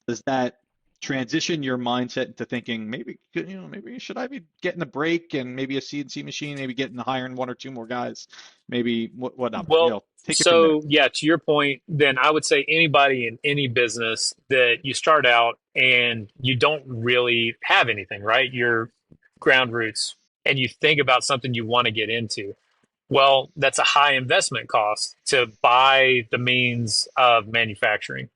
does that transition your mindset into thinking maybe maybe should I be getting a break and maybe a CNC machine, maybe getting hiring one or two more guys, maybe whatever. Well, Take it from there. so yeah, to your point, then I would say anybody in any business that you start out and you don't really have anything, right? Your ground roots, and you think about something you want to get into. Well, that's a high investment cost to buy the means of manufacturing.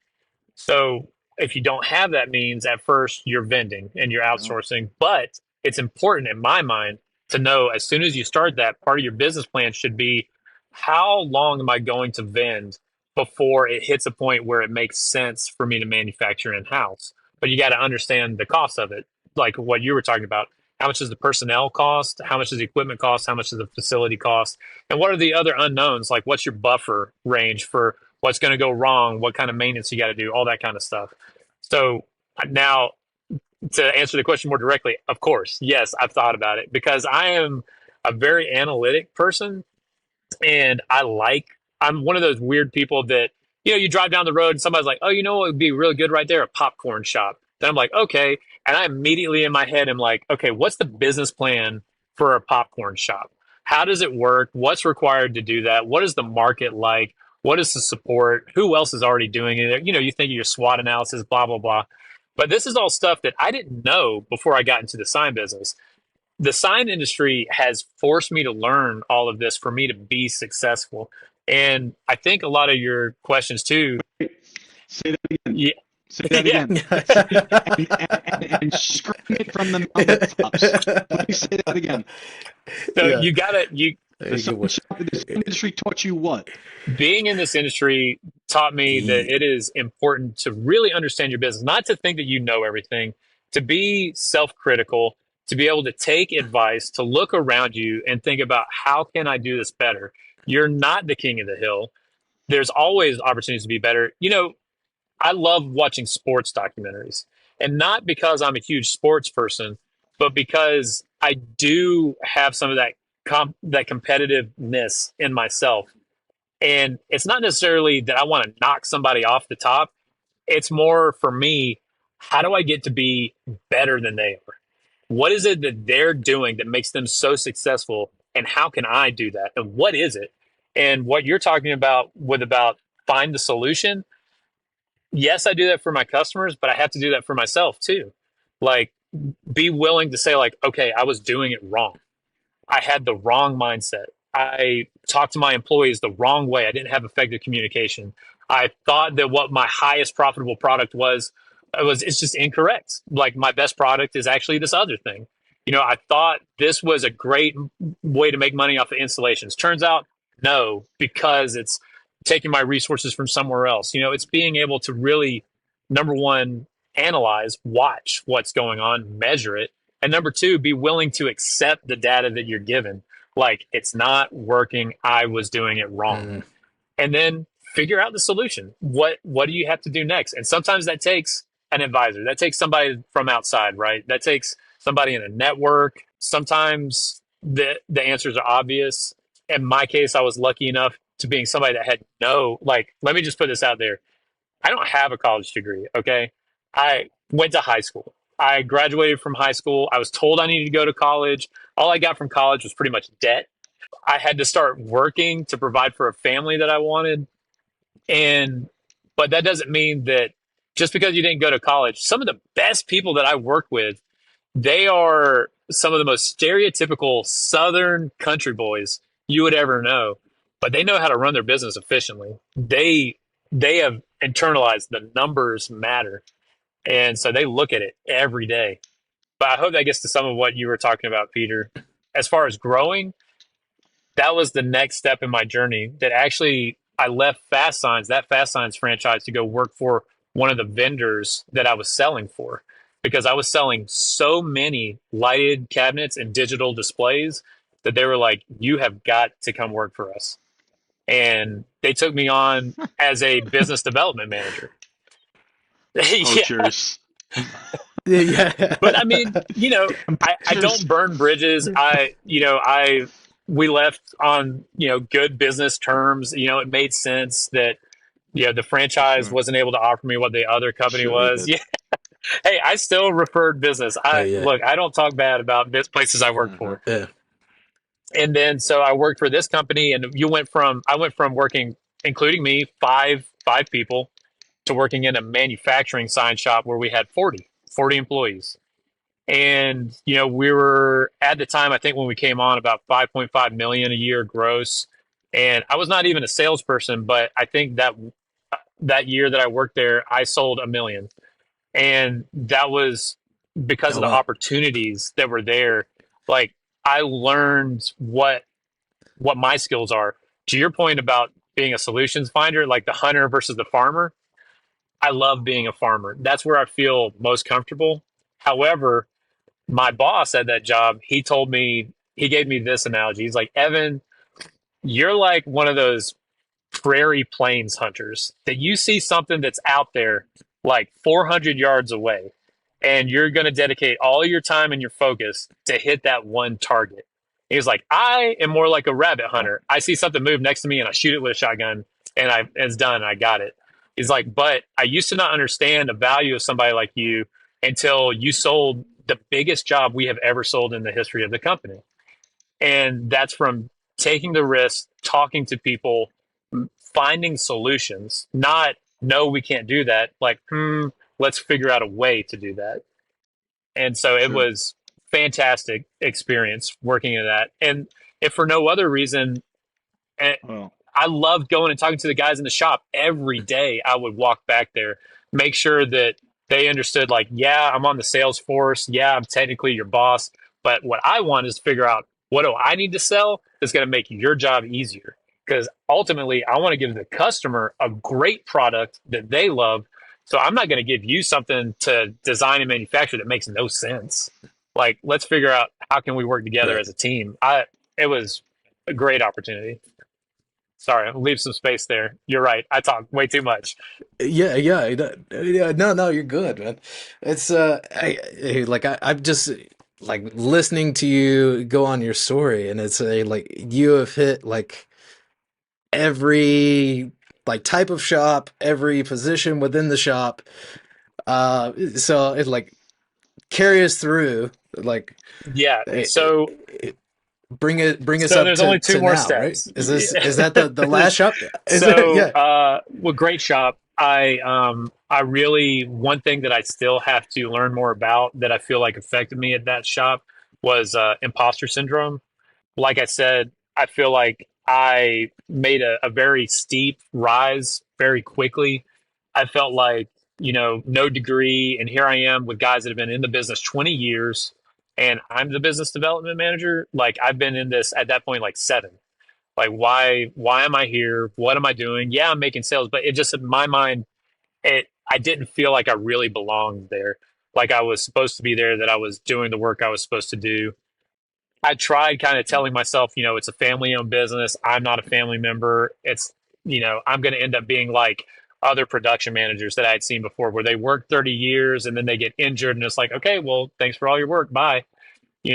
So if you don't have that means, at first you're vending and you're No. outsourcing. But it's important in my mind to know as soon as you start that, part of your business plan should be how long am I going to vend before it hits a point where it makes sense for me to manufacture in house. But you got to understand the cost of it, like what you were talking about. How much does the personnel cost? How much does the equipment cost? How much does the facility cost? And what are the other unknowns? Like what's your buffer range for what's going to go wrong? What kind of maintenance you got to do? All that kind of stuff. So now to answer the question more directly, of course, yes, I've thought about it because I am a very analytic person and I'm one of those weird people that, you drive down the road and somebody's like, oh, you know what would be really good right there? A popcorn shop. Then I'm like, okay. And I immediately in my head am like, okay, what's the business plan for a popcorn shop? How does it work? What's required to do that? What is the market like? What is the support? Who else is already doing it? You think of your SWOT analysis, blah, blah, blah. But this is all stuff that I didn't know before I got into the sign business. The sign industry has forced me to learn all of this for me to be successful. And I think a lot of your questions too. Say that again. Yeah. Say that again. and scream it from the mountaintops. Please say that again. So Yeah. This industry taught you what? Being in this industry taught me that it is important to really understand your business, not to think that you know everything, to be self-critical, to be able to take advice, to look around you and think about how can I do this better? You're not the king of the hill. There's always opportunities to be better. I love watching sports documentaries, and not because I'm a huge sports person, but because I do have some of that competitiveness in myself. And it's not necessarily that I want to knock somebody off the top. It's more for me, how do I get to be better than they are? What is it that they're doing that makes them so successful? And how can I do that? And what is it? And what you're talking about find the solution. Yes, I do that for my customers, but I have to do that for myself too. Like, be willing to say, like, okay, I was doing it wrong. I had the wrong mindset. I talked to my employees the wrong way. I didn't have effective communication. I thought that what my highest profitable product it's just incorrect. Like, my best product is actually this other thing. I thought this was a great way to make money off of installations. Turns out, no, because it's taking my resources from somewhere else. It's being able to really, number one, analyze, watch what's going on, measure it. And number two, be willing to accept the data that you're given. Like, it's not working. I was doing it wrong. And then figure out the solution. What do you have to do next? And sometimes that takes an advisor. That takes somebody from outside, right? That takes somebody in a network. Sometimes the answers are obvious. In my case, I was lucky enough to being somebody that had let me just put this out there. I don't have a college degree, okay? I went to high school. I graduated from high school. I was told I needed to go to college. All I got from college was pretty much debt. I had to start working to provide for a family that I wanted. But that doesn't mean that just because you didn't go to college, some of the best people that I work with, they are some of the most stereotypical Southern country boys you would ever know, but they know how to run their business efficiently. They have internalized the numbers matter. And so they look at it every day. But I hope that gets to some of what you were talking about, Peter. As far as growing, that was the next step in my journey that actually I left Fast Signs, that Fast Signs franchise, to go work for one of the vendors that I was selling for, because I was selling so many lighted cabinets and digital displays that they were like, you have got to come work for us. And they took me on as a business development manager. Poachers. Yeah. But I mean, I don't burn bridges. We left on, good business terms. It made sense that, the franchise wasn't able to offer me what the other company was. Yeah. Hey, I still referred business. I Yeah. look, I don't talk bad about places I work Uh-huh. for. Yeah. And then so I worked for this company, and I went from working, including me, five people, to working in a manufacturing sign shop where we had 40 employees. And we were at the time, I think when we came on, about 5.5 million a year gross. And I was not even a salesperson, but I think that year that I worked there, I sold 1 million. And that was because Oh of the wow. opportunities that were there. Like, I learned what my skills are. To your point about being a solutions finder, like the hunter versus the farmer, I love being a farmer. That's where I feel most comfortable. However, my boss at that job, he gave me this analogy. He's like, Evan, you're like one of those prairie plains hunters that you see something that's out there like 400 yards away, and you're going to dedicate all your time and your focus to hit that one target. He was like, I am more like a rabbit Wow. hunter. I see something move next to me and I shoot it with a shotgun, and it's done. And I got it. He's like, but I used to not understand the value of somebody like you until you sold the biggest job we have ever sold in the history of the company. And that's from taking the risk, talking to people, finding solutions, not, no, we can't do that. Like, let's figure out a way to do that. And so it Sure. was fantastic experience working in that. And if for no other reason, eh, Well, I loved going and talking to the guys in the shop every day. I would walk back there, make sure that they understood, like, yeah, I'm on the sales force. Yeah, I'm technically your boss. But what I want is to figure out, what do I need to sell that's going to make your job easier? Because ultimately, I want to give the customer a great product that they love. So I'm not going to give you something to design and manufacture that makes no sense. Like, let's figure out how can we work together Right. as a team. It was a great opportunity. Sorry, I'll leave some space there. You're right. I talk way too much. Yeah, yeah, no, you're good, man. It's I'm just like listening to you go on your story, and it's like you have hit like every like type of shop, every position within the shop. So it like carry us through, like Yeah. eh, So bring us so up there's only two to more now, right? steps. Is that the last shop? Is it? So Yeah. well, great shop. I really, one thing that I still have to learn more about that I feel like affected me at that shop was imposter syndrome. Like I said, I feel like I made a very steep rise very quickly. I felt like, no degree, and here I am with guys that have been in the business 20 years, and I'm the business development manager. Like, I've been in this at that point like 7. Like, why am I here? What am I doing? Yeah, I'm making sales, but it just, in my mind, I didn't feel like I really belonged there. Like, I was supposed to be there, that I was doing the work I was supposed to do. I tried kind of telling myself, it's a family owned business. I'm not a family member. I'm going to end up being like other production managers that I had seen before, where they work 30 years and then they get injured, and it's like, okay, well, thanks for all your work. Bye. At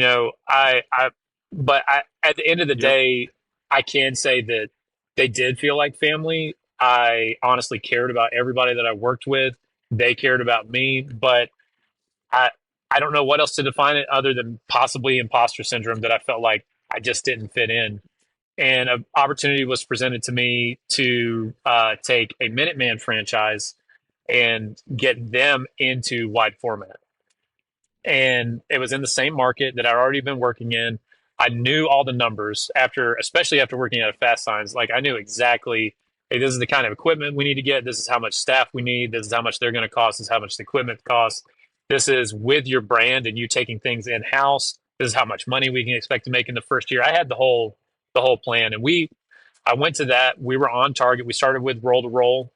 the end of the yep. day, I can say that they did feel like family. I honestly cared about everybody that I worked with. They cared about me, but I I don't know what else to define it other than possibly imposter syndrome, that I felt like I just didn't fit in. And an opportunity was presented to me to take a Minuteman franchise and get them into wide format. And it was in the same market that I'd already been working in. I knew all the numbers, especially after working at a Fast Signs. Like, I knew exactly, hey, this is the kind of equipment we need to get. This is how much staff we need. This is how much they're going to cost. This is how much the equipment costs. This is with your brand and you taking things in house. This is how much money we can expect to make in the first year. I had the whole plan, and I went to that. We were on target. We started with roll to roll.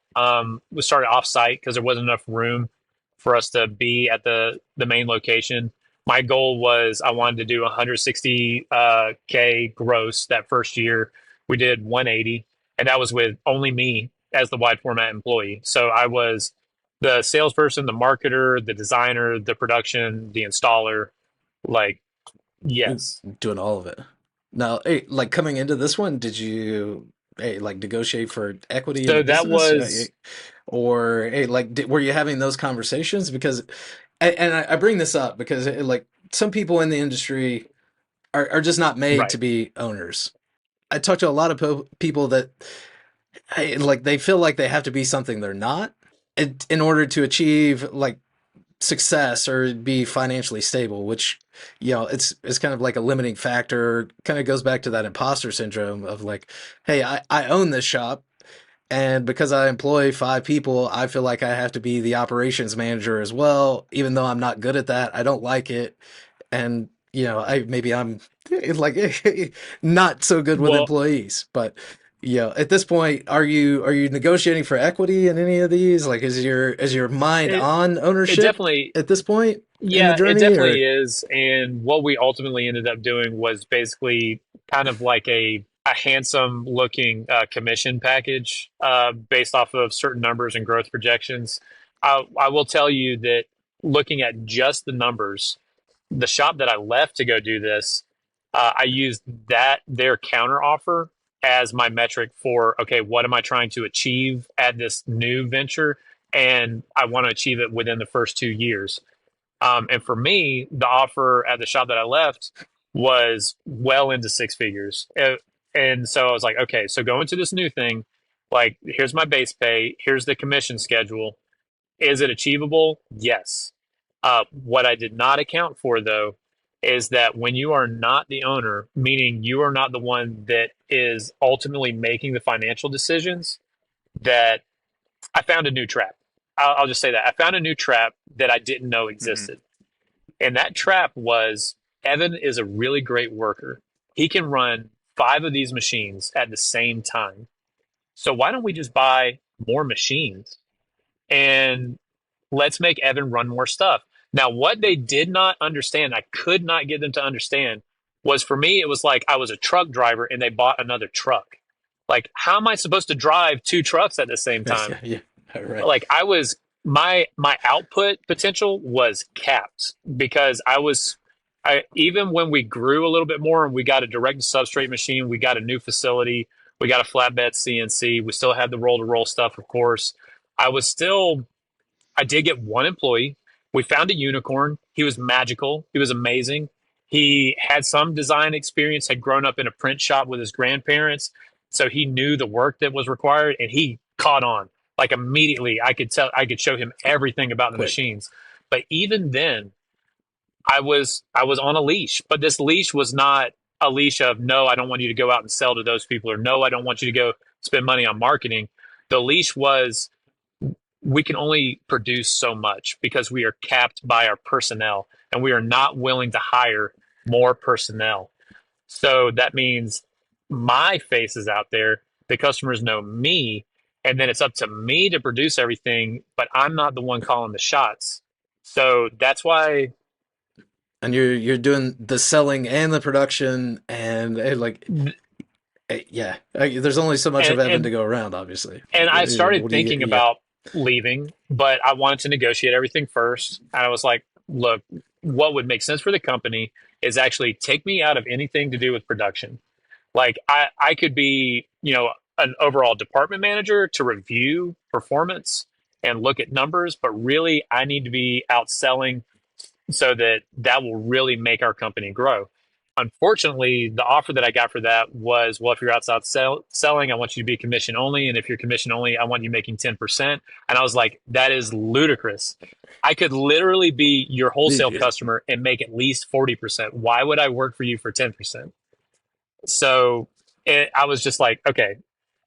We started off site because there wasn't enough room for us to be at the main location. My goal was, I wanted to do 160 k gross that first year. We did 180, and that was with only me as the wide format employee. So I was the salesperson, the marketer, the designer, the production, the installer. Like, yes. Doing all of it. Now, hey, like coming into this one, did you like negotiate for equity in the So that business, was or hey, like were you having those conversations? Because and I bring this up because like some people in the industry are just not made to Right. be owners. I talk to a lot of people that like they feel like they have to be something they're not in order to achieve like success or be financially stable, which it's kind of like a limiting factor. Kind of goes back to that imposter syndrome of like, hey, I own this shop, and because I employ 5 people, I feel like I have to be the operations manager as well, even though I'm not good at that. I don't like it. And, I'm like not so good with Well, employees. But, at this point, are you negotiating for equity in any of these? Like, is your mind it on it ownership definitely at this point in the yeah, it journey? definitely Or is. And what we ultimately ended up doing was basically kind of like a handsome looking commission package based off of certain numbers and growth projections. I will tell you that looking at just the numbers, the shop that I left to go do this, I used their counter offer as my metric for, okay, what am I trying to achieve at this new venture? And I want to achieve it within the first 2 years. And for me, the offer at the shop that I left was well into six figures. And so I was like, okay, so going to this new thing, like, here's my base pay, here's the commission schedule. Is it achievable? Yes. What I did not account for, though, is that when you are not the owner, meaning you are not the one that is ultimately making the financial decisions, that I found a new trap. I'll just say that I found a new trap that I didn't know Mhm. existed. And that trap was Evan is a really great worker. He can run 5 of these machines at the same time. So why don't we just buy more machines and let's make Evan run more stuff? Now, what they did not understand, I could not get them to understand, was for me, it was like I was a truck driver and they bought another truck. Like, how am I supposed to drive 2 trucks at the same time? Yeah, yeah, right. Like I was my output potential was capped because I even when we grew a little bit more and we got a direct substrate machine, we got a new facility, we got a flatbed CNC, we still had the roll to roll stuff, of course. I was still I did get one employee. We found a unicorn. He was magical. He was amazing. He had some design experience, had grown up in a print shop with his grandparents. So he knew the work that was required and he caught on. Like immediately, I could show him everything about the Quick. machines. But even then, I was on a leash, but this leash was not a leash of no, I don't want you to go out and sell to those people, or no, I don't want you to go spend money on marketing. The leash was we can only produce so much because we are capped by our personnel and we are not willing to hire more personnel. So that means my face is out there, the customers know me, and then it's up to me to produce everything, but I'm not the one calling the shots. So that's why And you're doing the selling and the production, and like, yeah, there's only so much of and Evan to and go around, obviously. and I started What do you get? thinking Yeah, about leaving, but I wanted to negotiate everything first. And I was like, look, what would make sense for the company is actually take me out of anything to do with production. Like I could be, an overall department manager to review performance and look at numbers, but really I need to be out selling so that will really make our company grow. Unfortunately, the offer that I got for that was, well, if you're outside selling, I want you to be commission only, and if you're commission only, I want you making 10%. And I was like, that is ludicrous. I could literally be your wholesale customer and make at least 40%. Why would I work for you for 10%? So I was just like, okay,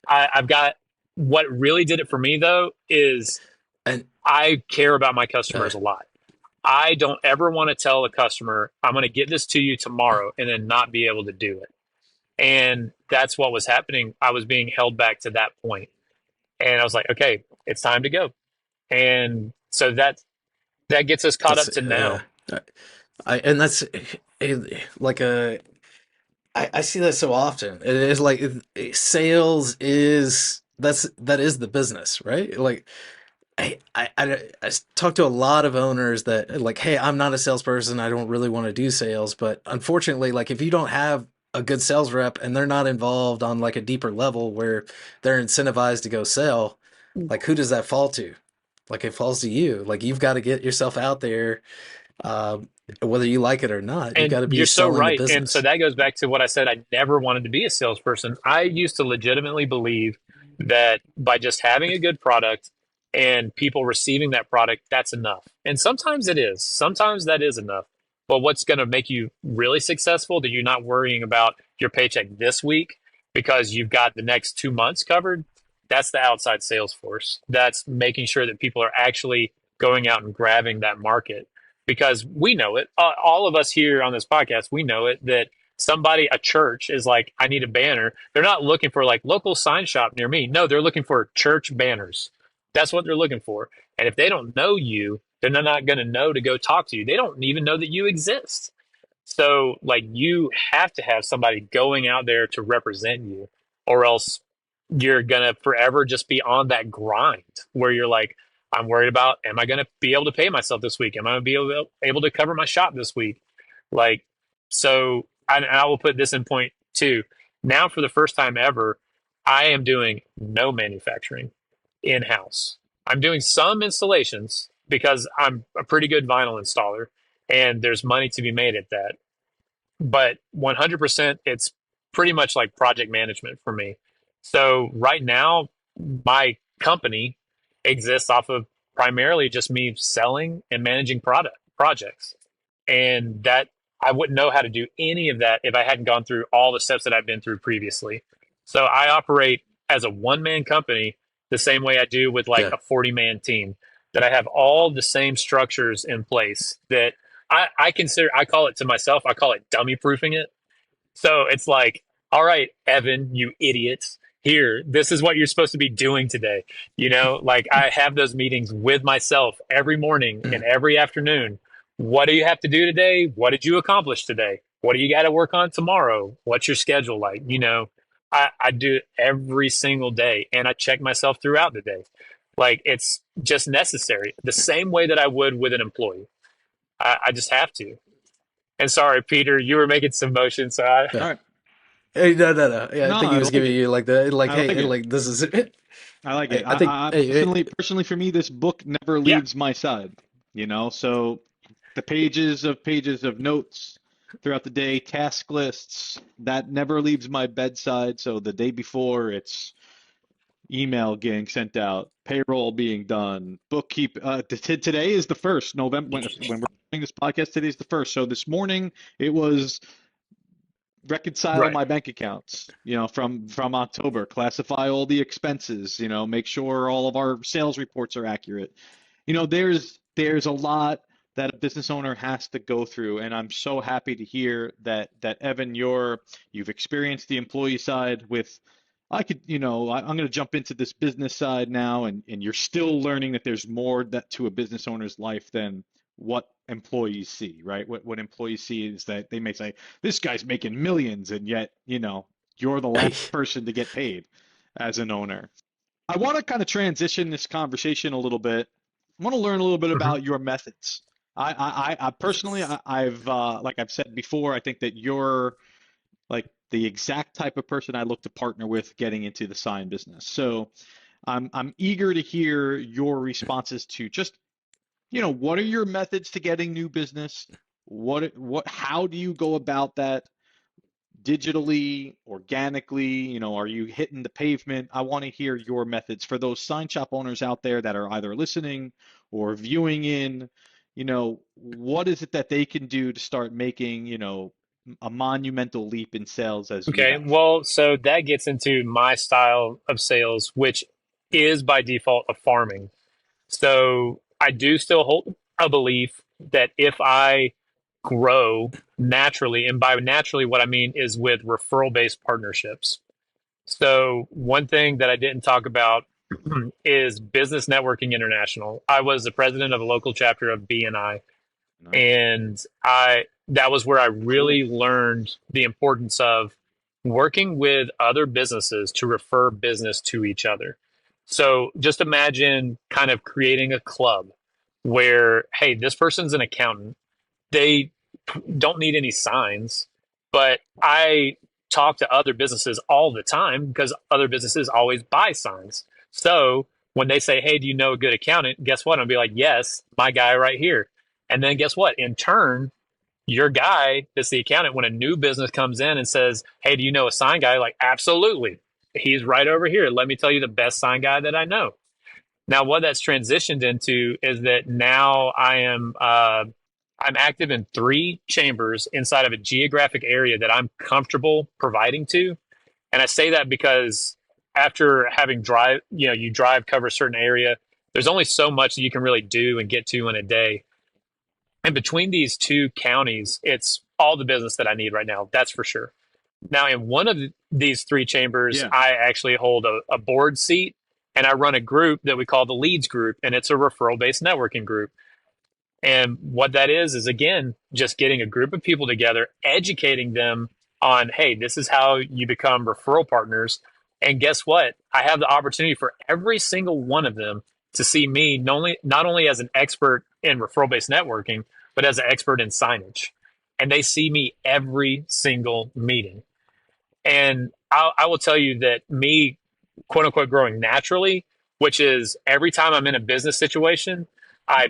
I've got what really did it for me though is and I care about my uh, customers a lot. I don't ever want to tell a customer, I'm going to get this to you tomorrow and then not be able to do it. And that's what was happening. I was being held back to that point. And I was like, okay, it's time to go. And so that gets us caught that's up to now. I and that's like a I see that so often. It is like sales is that is the business, right? Like I talk to a lot of owners that like, hey, I'm not a salesperson. I don't really want to do sales, but unfortunately, like if you don't have a good sales rep and they're not involved on like a deeper level where they're incentivized to go sell, like who does that fall to? Like it falls to you. Like you've got to get yourself out there, uh, whether you like it or not. You've got And to be you're so selling the right. And so business. that goes back to what I said. I never wanted to be a salesperson. I used to legitimately believe that by just having a good product and people receiving that product, that's enough. And sometimes it is. Sometimes that is enough. But what's going to make you really successful that you're not worrying about your paycheck this week because you've got the next 2 months covered? That's the outside sales force. That's making sure that people are actually going out and grabbing that market because we know it. All of us here on this podcast, we know it that somebody, a church, is like, I need a banner. They're not looking for like local sign shop near me. No, they're looking for church banners. That's what they're looking for. And if they don't know you, then they're not going to know to go talk to you. They don't even know that you exist. So, like, you have to have somebody going out there to represent you, or else you're going to forever just be on that grind where you're like, I'm worried about, am I going to be able to pay myself this week? Am I going to be able to cover my shop this week? Like, so I will put this in point too. Now, for the first time ever, I am doing no manufacturing in house. I'm doing some installations because I'm a pretty good vinyl installer and there's money to be made at that. But 100%, it's pretty much like project management for me. So right now, my company exists off of primarily just me selling and managing product projects. And that I wouldn't know how to do any of that if I hadn't gone through all the steps that I've been through previously. So I operate as a one man company the same way I do with like Yeah. a 40-man team, that I have all the same structures in place that I consider, I call it to myself, I call it dummy proofing it. So it's like, all right, Evan, you idiots, here, this is what you're supposed to be doing today. Like I have those meetings with myself every morning and every afternoon. What do you have to do today? What did you accomplish today? What do you got to work on tomorrow? What's your schedule like? I do it every single day and I check myself throughout the day. Like it's just necessary, the same way that I would with an employee. I just have to. And sorry, Peter, you were making some motion, so All right. Hey, no. Yeah, I No, think he I was like giving it. you like the like, I like hey, it. like this is it. I like it. I think, I hey, personally for me, this book never yeah. leaves my side, so the pages of notes throughout the day, task lists, that never leaves my bedside. So the day before, it's email getting sent out, payroll being done, bookkeep. Today is the first November when we're doing this podcast. Today is the first. So this morning it was reconcile Right. my bank accounts, from October, classify all the expenses, make sure all of our sales reports are accurate. There's a lot that a business owner has to go through, and I'm so happy to hear that Evan, you've experienced the employee side with. I'm going to jump into this business side now, and you're still learning that there's more that to a business owner's life than what employees see, right? What employees see is that they may say, this guy's making millions, and yet, you're the hey, last person to get paid as an owner. I want to kind of transition this conversation a little bit. I want to learn a little bit Mhm. about your methods. I personally, I've like I've said before, I think that you're like the exact type of person I look to partner with getting into the sign business. So I'm eager to hear your responses to just, what are your methods to getting new business? How do you go about that digitally, organically? Are you hitting the pavement? I want to hear your methods for those sign shop owners out there that are either listening or viewing in. What is it that they can do to start making, a monumental leap in sales as you Okay. have? Well, so that gets into my style of sales, which is by default of farming. So I do still hold a belief that if I grow naturally, and by naturally, what I mean is with referral based partnerships. So one thing that I didn't talk about is Business Networking International. I was the president of a local chapter of BNI, Nice. and I that was where I Cool. really learned the importance of working with other businesses to refer business to each other. So just imagine kind of creating a club where, hey, this person's an accountant. They don't need any signs, but I talk to other businesses all the time because other businesses always buy signs. So When they say, hey, do you know a good accountant? Guess what? I'll be like, yes, my guy right here. And then guess what? In turn, your guy that's the accountant, when a new business comes in and says, hey, do you know a sign guy? Like, absolutely. He's right over here. Let me tell you the best sign guy that I know. Now, what that's transitioned into is that now I'm active in 3 chambers inside of a geographic area that I'm comfortable providing to. And I say that because after having drive, you drive, cover a certain area, there's only so much that you can really do and get to in a day. And between these 2 counties, it's all the business that I need right now. That's for sure. Now, in one of these 3 chambers, Yeah. I actually hold a board seat, and I run a group that we call the Leads Group, and it's a referral-based networking group. And what that is again, just getting a group of people together, educating them on, hey, this is how you become referral partners. And guess what? I have the opportunity for every single one of them to see me not only as an expert in referral-based networking, but as an expert in signage. And they see me every single meeting. And I will tell you that me, quote unquote, growing naturally, which is every time I'm in a business situation, I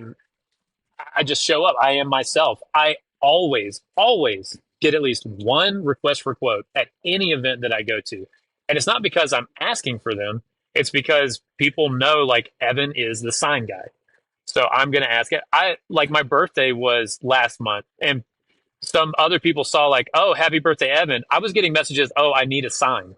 just show up. I am myself. I always get at least one request for quote at any event that I go to. And it's not because I'm asking for them. It's because people know like Evan is the sign guy. So I'm going to ask it. My birthday was last month, and some other people saw like, oh, happy birthday, Evan. I was getting messages, oh, I need a sign.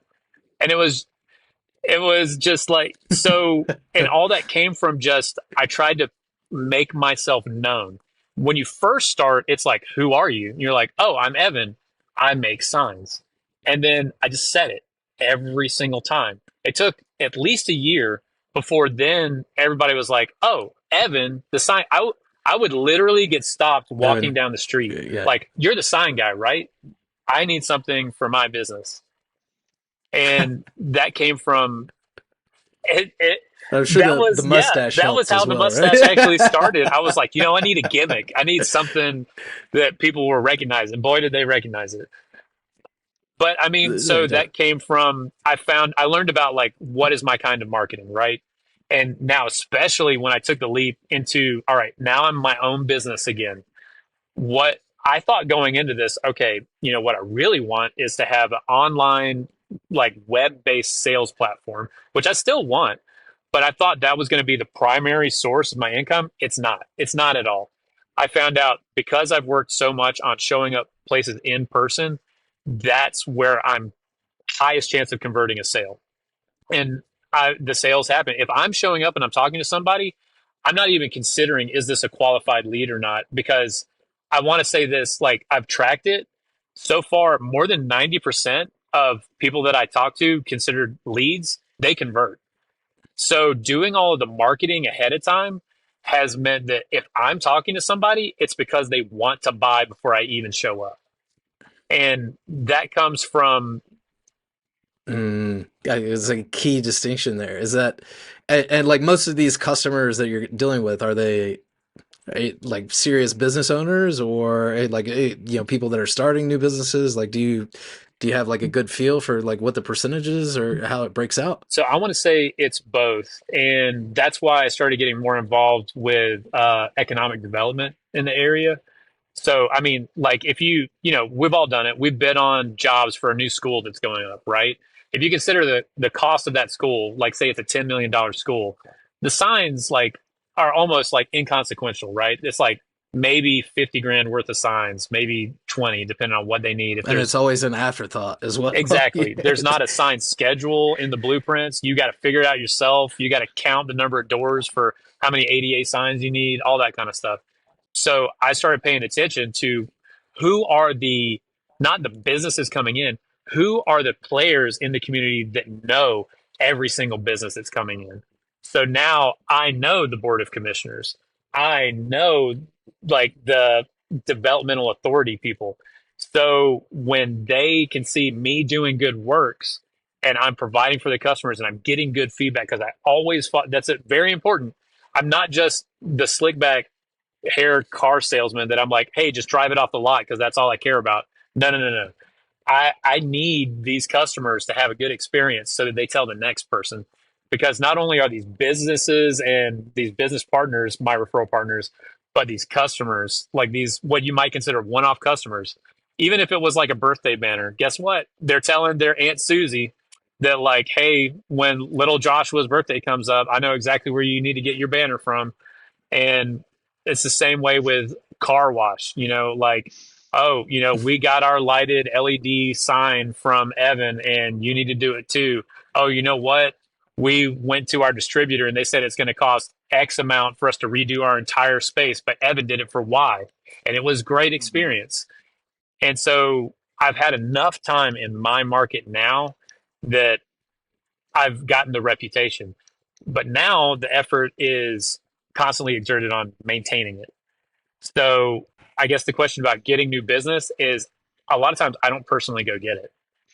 And it was just like, so, and all that came from just, I tried to make myself known. When you first start, it's like, who are you? And you're like, oh, I'm Evan. I make signs. And then I just said it every single time. It took at least a year before then everybody was like, oh, Evan, the sign. I would literally get stopped walking down the street. Yeah. Like, you're the sign guy, right? I need something for my business. And that came from it. I'm sure The mustache. that was how the mustache actually started. I was like, I need a gimmick. I need something that people will recognize. And boy, did they recognize it. But I mean, so that came from, I learned about like, what is my kind of marketing, right? And now, especially when I took the leap into, all right, now I'm my own business again. What I thought going into this, okay, what I really want is to have an online, like web-based sales platform, which I still want, but I thought that was going to be the primary source of my income. It's not. It's not at all. I found out because I've worked so much on showing up places in person, that's where I'm highest chance of converting a sale. And the sales happen. If I'm showing up and I'm talking to somebody, I'm not even considering, is this a qualified lead or not? Because I want to say this, like, I've tracked it. So far, more than 90% of people that I talk to considered leads, they convert. So doing all of the marketing ahead of time has meant that if I'm talking to somebody, it's because they want to buy before I even show up. And that comes from... It's like a key distinction there. Is that, and like most of these customers that you're dealing with, are they like serious business owners, or like people that are starting new businesses? Like, do you have like a good feel for like what the percentages or how it breaks out? So I want to say it's both, and that's why I started getting more involved with economic development in the area. So, I mean, like if we've all done it. We've bid on jobs for a new school that's going up, right? If you consider the cost of that school, like say it's a $10 million school, the signs like are almost like inconsequential, right? It's like maybe 50 grand worth of signs, maybe 20, depending on what they need. And it's always an afterthought as well. Exactly. Yeah. There's not a signed schedule in the blueprints. You got to figure it out yourself. You got to count the number of doors for how many ADA signs you need, all that kind of stuff. So I started paying attention to who are not the businesses coming in, who are the players in the community that know every single business that's coming in. So now I know the board of commissioners. I know like the developmental authority people. So when they can see me doing good works and I'm providing for the customers and I'm getting good feedback, because I always thought that's very important. I'm not just the slick back hair car salesman that I'm like, hey, just drive it off the lot because that's all I care about. No. I need these customers to have a good experience so that they tell the next person. because not only are these businesses and these business partners my referral partners, but these customers, like these what you might consider one-off customers, even if it was like a birthday banner, guess what? They're telling their Aunt Susie that like, hey, when little Joshua's birthday comes up, I know exactly where you need to get your banner from. And it's the same way with car wash, like, oh, we got our lighted LED sign from Evan and you need to do it too. Oh, you know what? We went to our distributor and they said it's going to cost X amount for us to redo our entire space, but Evan did it for Y. And it was great Mhm. experience. And so I've had enough time in my market now that I've gotten the reputation. But now the effort is constantly exerted on maintaining it. So I guess the question about getting new business is a lot of times I don't personally go get it.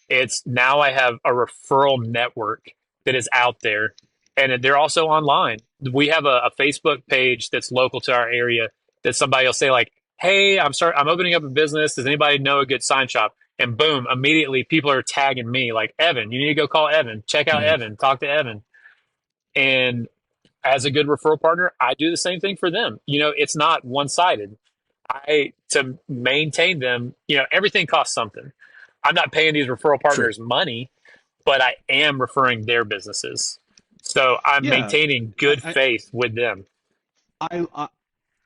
It's now I have a referral network that is out there and they're also online. We have a Facebook page that's local to our area that somebody will say like, hey, I'm opening up a business. Does anybody know a good sign shop? And boom, immediately people are tagging me like, Evan, you need to go call Evan, check out Nice. Evan, talk to Evan. And as a good referral partner, I do the same thing for them. It's not one sided. I to maintain them, everything costs something. I'm not paying these referral True. partners money, but I am referring their businesses. So I'm Yeah, maintaining good I, faith with them. I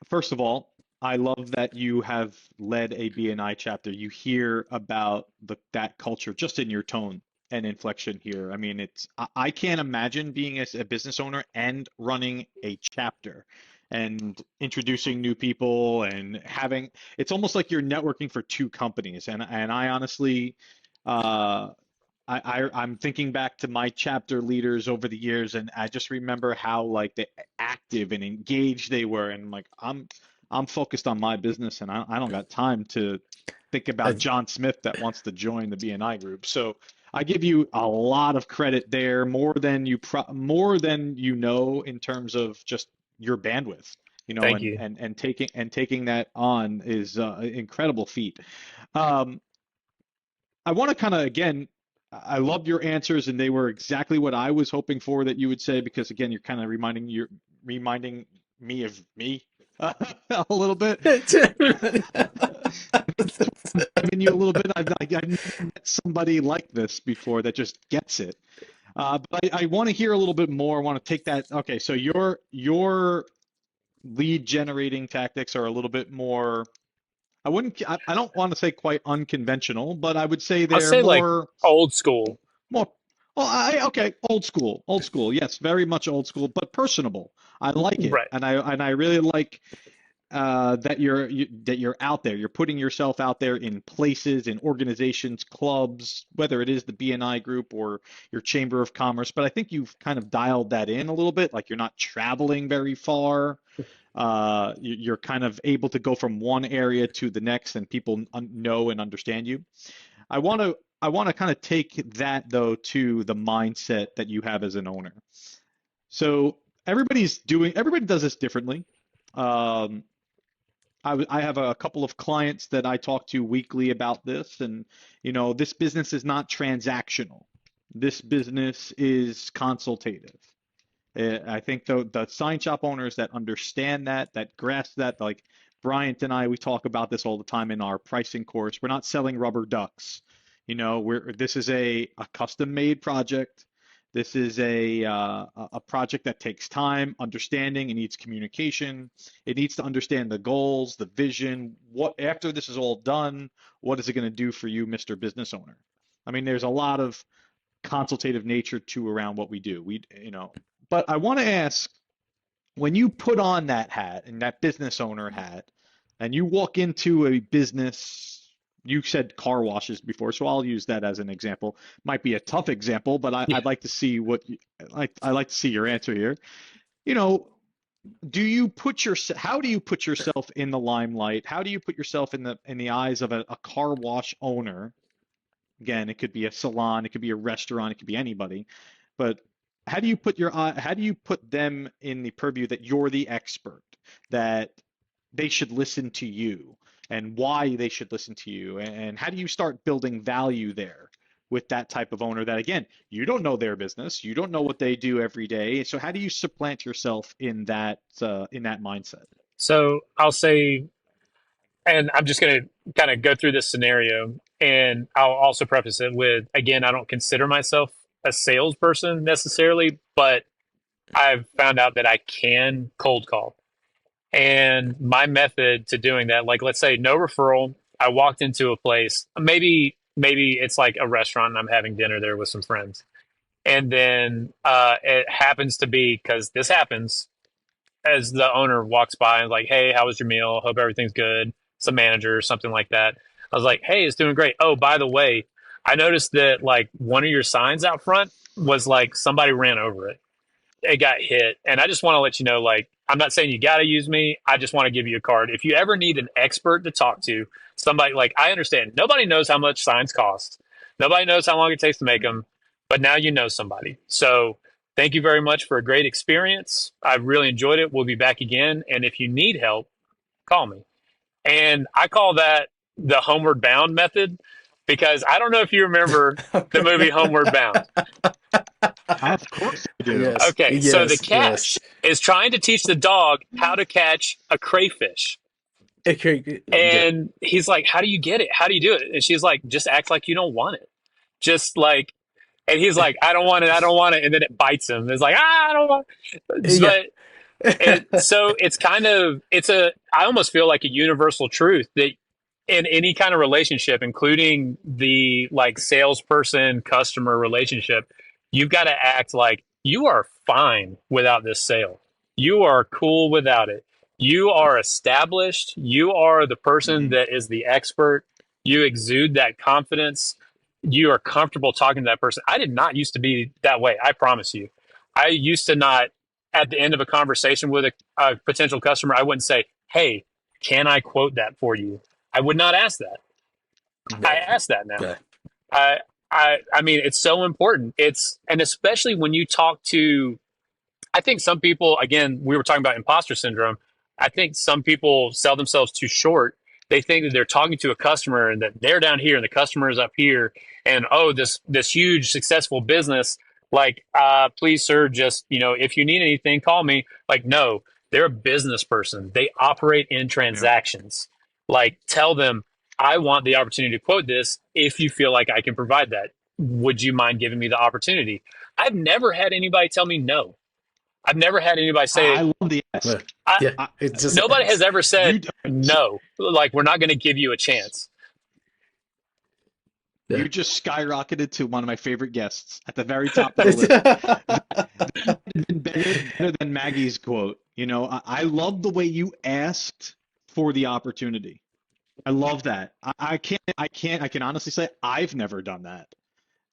first of all, I love that you have led a BNI chapter. You hear about that culture just in your tone and inflection here. I mean, I can't imagine being a business owner and running a chapter and introducing new people and having it's almost like you're networking for two companies. And I honestly, uh, I'm thinking back to my chapter leaders over the years, and I just remember how like they active and engaged they were, and like I'm focused on my business, and I don't got time to think about I, John Smith that wants to join the BNI group. So I give you a lot of credit there, more than you know in terms of just your bandwidth, Thank and you. taking that on is an incredible feat. Um, I want to kind of again, I loved your answers and they were exactly what I was hoping for that you would say because again, you're kind of reminding me of me a little bit. Giving you a little bit. I've never met somebody like this before that just gets it. But I want to hear a little bit more. I want to take that. Okay, so your lead generating tactics are a little bit more. I don't want to say quite unconventional, but I would say I'll they're say like old school. more, well, okay, old school. Yes, very much old school, but personable. I like it, Right. and I really like that that you're out there. You're putting yourself out there in places, in organizations, clubs, whether it is the BNI group or your chamber of commerce. But I think you've kind of dialed that in a little bit. Like you're not traveling very far. You're kind of able to go from one area to the next, and people know and understand you. I want to kind of take that though to the mindset that you have as an owner. So everybody does this differently. Um, I have a couple of clients that I talk to weekly about this, and this business is not transactional. This business is consultative. I think the sign shop owners that understand that grasp that, like Bryant and I, we talk about this all the time in our pricing course. We're not selling rubber ducks. This is a custom made project. This is a project that takes time, understanding. It needs communication. It needs to understand the goals, the vision. What after this is all done, what is it going to do for you, Mr. Business Owner? I mean, there's a lot of consultative nature to around what we do. But I want to ask, when you put on that hat and that business owner hat, and you walk into a business, you said car washes before, so I'll use that as an example. Might be a tough example, but Yeah. I'd like to see I like to see your answer here. You know, how do you put yourself in the limelight? How do you put yourself in the eyes of a car wash owner? Again, it could be a salon, it could be a restaurant, it could be anybody. But how do you put them in the purview that you're the expert, that they should listen to you, and why they should listen to you, and how do you start building value there? with that type of owner that, again, you don't know their business, you don't know what they do every day. So how do you supplant yourself in that mindset? So I'll say, and I'm just going to kind of go through this scenario, and I'll also preface it with, again, I don't consider myself a salesperson necessarily, but I've found out that I can cold call. And my method to doing that, like let's say no referral, I walked into a place, maybe it's like a restaurant and I'm having dinner there with some friends. And then it happens to be, because this happens, as the owner walks by and like, hey, how was your meal? Hope everything's good. Some manager or something like that. I was like, hey, it's doing great. Oh, by the way, I noticed that like one of your signs out front was like somebody ran over it. It got hit. And I just want to let you know, like, I'm not saying you got to use me. I just want to give you a card. If you ever need an expert to talk to, somebody like, I understand nobody knows how much signs cost. Nobody knows how long it takes to make them, but now you know somebody. So thank you very much for a great experience. I really enjoyed it. We'll be back again. And if you need help, call me. And I call that the Homeward Bound method, because I don't know if you remember the movie Homeward Bound. Of course I do. Yes. Okay, so the Yes, cat is trying to teach the dog how to catch a crayfish. yes. And he's like, how do you get it? How do you do it? And she's like, just act like you don't want it. Just like, and he's like, I don't want it. I don't want it. And then it bites him. It's like, I don't want it. Yeah. So it's kind of, I almost feel like a universal truth that in any kind of relationship, including the like salesperson customer relationship, you've got to act like you are fine without this sale. You are cool without it. You are established. You are the person that is the expert. You exude that confidence. You are comfortable talking to that person. I did not used to be that way. I promise you. I used to not, at the end of a conversation with a potential customer, I wouldn't say, hey, can I quote that for you? I would not ask that. I ask that now. Yeah. I mean, it's so important. And especially when you talk to, I think some people, again, we were talking about imposter syndrome. I think some people sell themselves too short. They think that they're talking to a customer and that they're down here and the customer is up here. And, oh, this huge successful business, like, please, sir, just, if you need anything, call me. Like, no, they're a business person. They operate in transactions. Like, tell them, I want the opportunity to quote this. If you feel like I can provide that, would you mind giving me the opportunity? I've never had anybody tell me no. I've never had anybody say, I love the ask. It's just, nobody has ever said no. Like, we're not going to give you a chance. Yeah. You just skyrocketed to one of my favorite guests at the very top of the list. Better than Maggie's quote. I love the way you asked for the opportunity. I love that. I can honestly say I've never done that.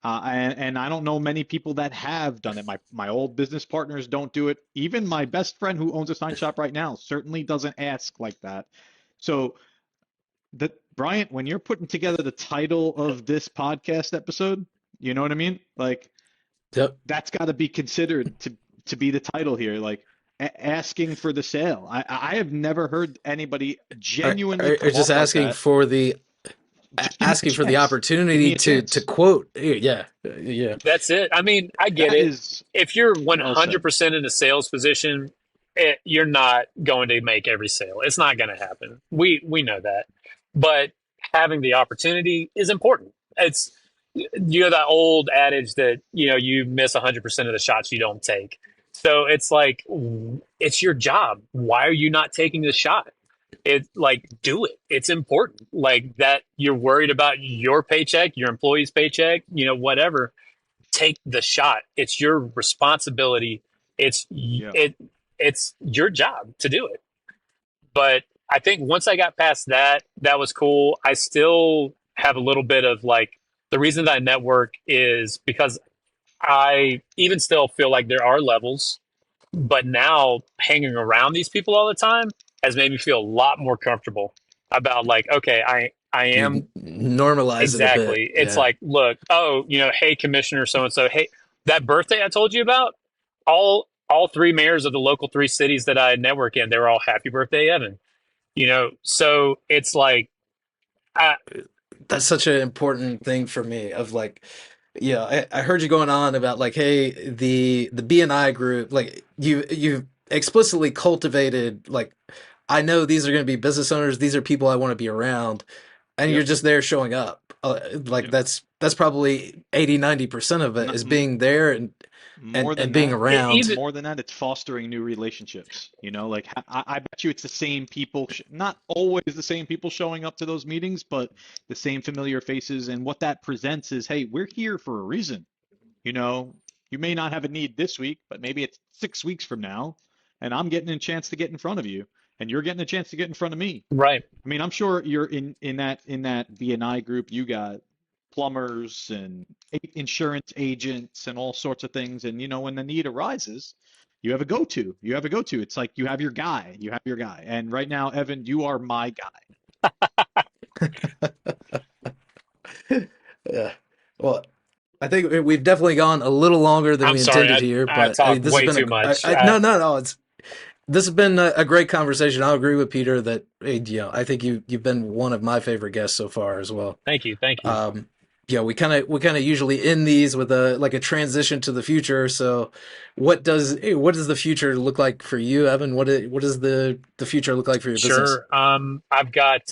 And I don't know many people that have done it. My old business partners don't do it. Even my best friend who owns a sign shop right now certainly doesn't ask like that. So Bryant, when you're putting together the title of this podcast episode, you know what I mean? Like, yep. That's got to be considered to be the title here. Like, asking for the sale. I have never heard anybody genuinely or just asking like for the opportunity to quote. Yeah. That's it. I mean, I get it. If you're 100% in a sales position, you're not going to make every sale. It's not going to happen. We know that. But having the opportunity is important. It's that old adage that you miss 100% of the shots you don't take. So it's like, it's your job. Why are you not taking the shot? Do it. It's important. Like, that you're worried about your paycheck, your employee's paycheck, whatever. Take the shot. It's your responsibility. It's your job to do it. But I think once I got past that was cool. I still have a little bit of like, the reason that I network is because I even still feel like there are levels, but now hanging around these people all the time has made me feel a lot more comfortable about like, okay, I am normalize exactly. It a bit. It's like, look, hey, Commissioner so-and-so, hey, that birthday I told you about, all three mayors of the local 3 cities that I network in, they were all happy birthday, Evan. So it's like, that's such an important thing for me of like, yeah, I heard you going on about like, hey, the BNI group, like you explicitly cultivated like, I know these are going to be business owners, these are people I want to be around, and you're Yep. just there showing up. Like Yep. that's probably 80-90% of it Not, is being there more and than being that, around. Even more than that, it's fostering new relationships. Like I bet you it's the same people, not always the same people showing up to those meetings, but the same familiar faces. And what that presents is, hey, we're here for a reason. You know, you may not have a need this week, but maybe it's 6 weeks from now, and I'm getting a chance to get in front of you, and you're getting a chance to get in front of me. right. I mean, I'm sure you're in that BNI group. You got plumbers and insurance agents and all sorts of things. And when the need arises, you have a go-to. You have a go-to. It's like you have your guy. You have your guy. And right now, Evan, you are my guy. Yeah. Well, I think we've definitely gone a little longer than I'm we sorry. intended here, I but I talk mean, this has way been too much. no, no, no. This has been a great conversation. I'll agree with Peter that I think you've been one of my favorite guests so far as well. Thank you. Thank you. Um, yeah, we kind of usually end these with a transition to the future. So, what does the future look like for you, Evan? What does the future look like for your business? Sure. I've got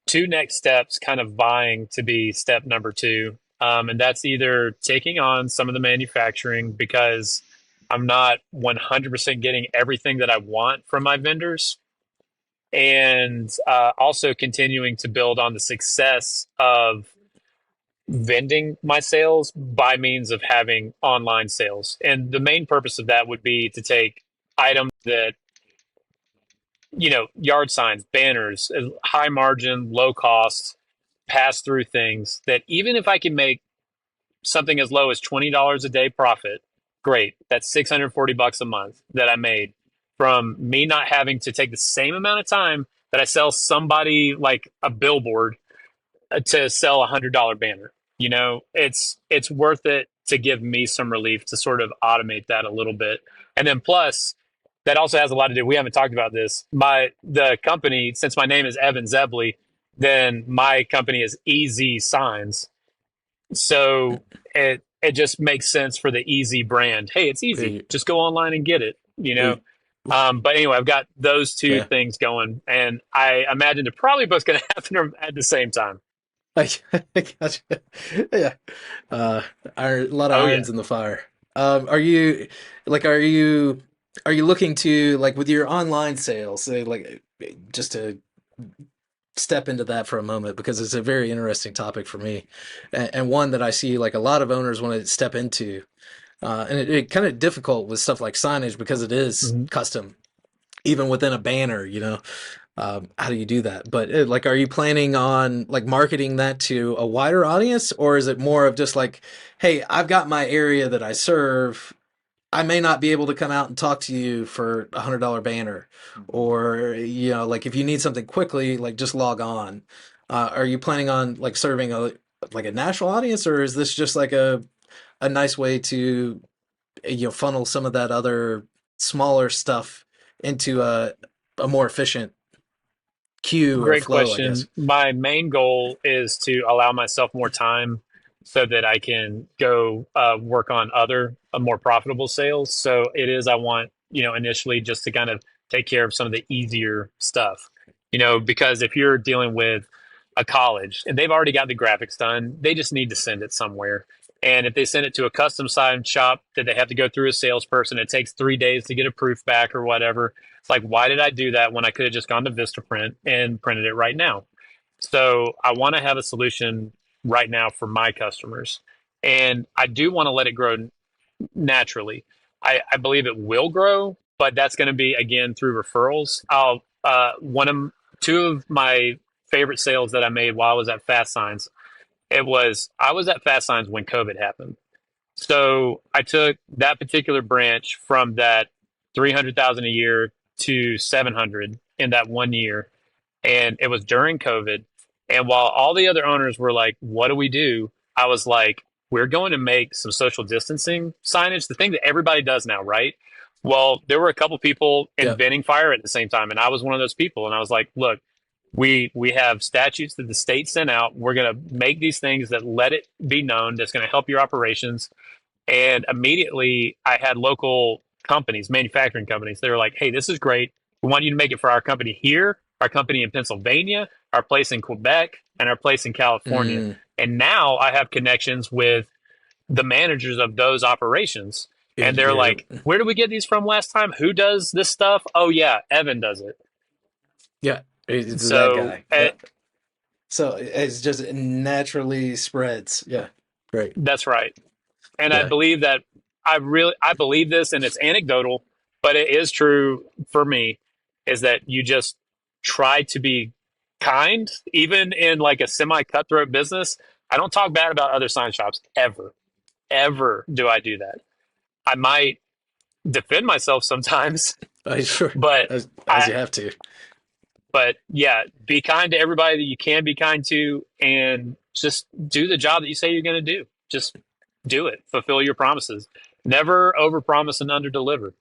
two next steps kind of vying to be step number two. And that's either taking on some of the manufacturing because I'm not 100% getting everything that I want from my vendors, and also continuing to build on the success of vending my sales by means of having online sales. And the main purpose of that would be to take items that, yard signs, banners, high margin, low cost, pass through things that even if I can make something as low as $20 a day profit, great. That's $640 a month that I made from me not having to take the same amount of time that I sell somebody like a billboard to sell $100 banner. It's worth it to give me some relief to sort of automate that a little bit. And then plus, that also has a lot to do. We haven't talked about this. The company, since my name is Evan Zebley, then my company is EZ Signs. So it just makes sense for the Easy brand. Hey, it's easy. Uh, Just go online and get it. uh, But anyway, I've got those two Yeah. things going, and I imagine they're probably both going to happen at the same time. I gotcha. Yeah. A lot of Oh yeah. irons in the fire. Are you like are you looking to like with your online sales, say like just to step into that for a moment because it's a very interesting topic for me and one that I see like a lot of owners want to step into. And it kind of difficult with stuff like signage because it is Mm-hmm. custom, even within a banner, how do you do that? But like, are you planning on like marketing that to a wider audience, or is it more of just like, hey, I've got my area that I serve. I may not be able to come out and talk to you for $100 banner, Mhm. or like if you need something quickly, like just log on. Are you planning on like serving a national audience, or is this just like a nice way to funnel some of that other smaller stuff into a more efficient queue or Great flow, I guess? question. My main goal is to allow myself more time so that I can go work on other more profitable sales. So it is, I want, initially just to kind of take care of some of the easier stuff, because if you're dealing with a college and they've already got the graphics done, they just need to send it somewhere. And if they send it to a custom sign shop that they have to go through a salesperson, it takes 3 days to get a proof back or whatever. It's like, why did I do that when I could have just gone to Vistaprint and printed it right now? So I want to have a solution right now for my customers. And I do want to let it grow naturally. I believe it will grow, but that's going to be again through referrals. Two of my favorite sales that I made while I was at Fast Signs. I was at Fast Signs when COVID happened. So I took that particular branch from that 300,000 a year to 700 in that 1 year, and it was during COVID. And while all the other owners were like, "What do we do?" I was like, "We're going to make some social distancing signage, the thing that everybody does now, right?" Well, there were a couple people Yeah. inventing fire at the same time, and I was one of those people. And I was like, "Look, We have statutes that the state sent out. We're going to make these things that let it be known that's going to help your operations. And immediately I had local companies, manufacturing companies. They were like, hey, this is great. We want you to make it for our company here, our company in Pennsylvania, our place in Quebec, and our place in California. And now I have connections with the managers of those operations. And they're like, where did we get these from last time? Who does this stuff? Oh, yeah, Evan does it. Yeah, it's So, that guy. Yeah. So it's just naturally spreads. Yeah, great. That's right. And Yeah. I believe that I believe this, and it's anecdotal, but it is true for me, is that you just try to be kind, even in like a semi-cutthroat business. I don't talk bad about other sign shops ever do I do that. I might defend myself sometimes, Sure, but as you have to. But yeah, be kind to everybody that you can be kind to, and just do the job that you say you're going to do. Just do it. Fulfill your promises. Never overpromise and underdeliver.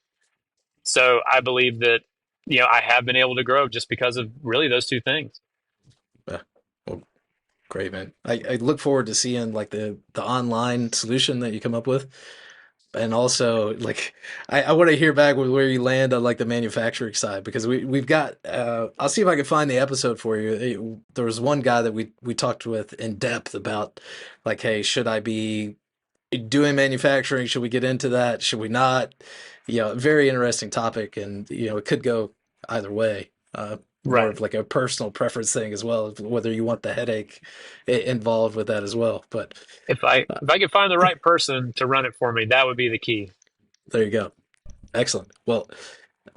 So I believe that, I have been able to grow just because of really those two things. Yeah. Well, great, man. I look forward to seeing like the online solution that you come up with. And also, like, I want to hear back with where you land on like the manufacturing side, because we've got. I'll see if I can find the episode for you. There was one guy that we talked with in depth about, like, hey, should I be doing manufacturing? Should we get into that? Should we not? Very interesting topic, and it could go either way. More of like a personal preference thing as well, whether you want the headache involved with that as well. But if I could find the right person to run it for me, that would be the key. There you go. Excellent. Well,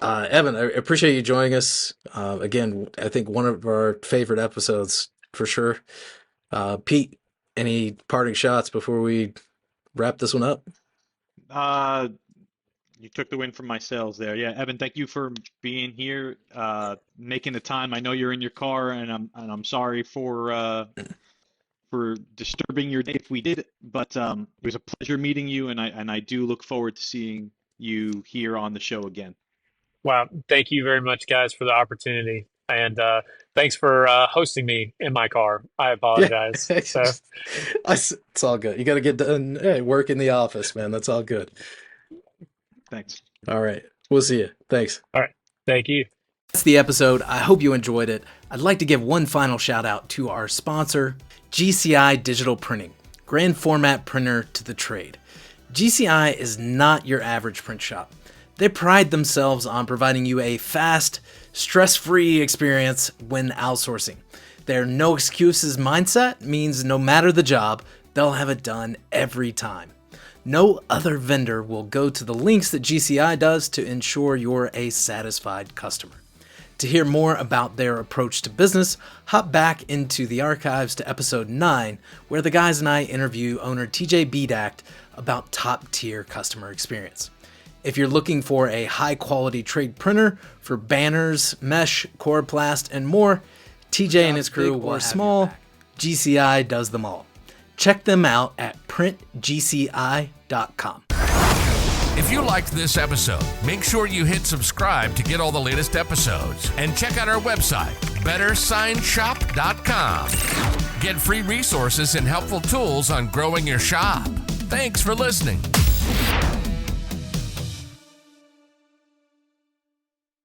Evan, I appreciate you joining us. Again, I think one of our favorite episodes for sure. Pete, any parting shots before we wrap this one up? You took the win from my sales there. Yeah, Evan, thank you for being here, making the time. I know you're in your car, and I'm sorry for disturbing your day if we did, but it was a pleasure meeting you, and I do look forward to seeing you here on the show again. Wow, thank you very much, guys, for the opportunity, and thanks for hosting me in my car. I apologize. Yeah. So it's all good. You got to get done. Hey, work in the office, man. That's all good. Thanks. All right. We'll see you. Thanks. All right. Thank you. That's the episode. I hope you enjoyed it. I'd like to give one final shout out to our sponsor, GCI Digital Printing, grand format printer to the trade. GCI is not your average print shop. They pride themselves on providing you a fast, stress-free experience when outsourcing. Their no excuses mindset means no matter the job, they'll have it done every time. No other vendor will go to the lengths that GCI does to ensure you're a satisfied customer. To hear more about their approach to business, hop back into the archives to episode 9, where the guys and I interview owner TJ Bedacht about top-tier customer experience. If you're looking for a high-quality trade printer for banners, mesh, coroplast, and more, TJ and his crew were small. GCI does them all. Check them out at printgci.com. If you liked this episode, make sure you hit subscribe to get all the latest episodes. And check out our website, bettersignshop.com. Get free resources and helpful tools on growing your shop. Thanks for listening.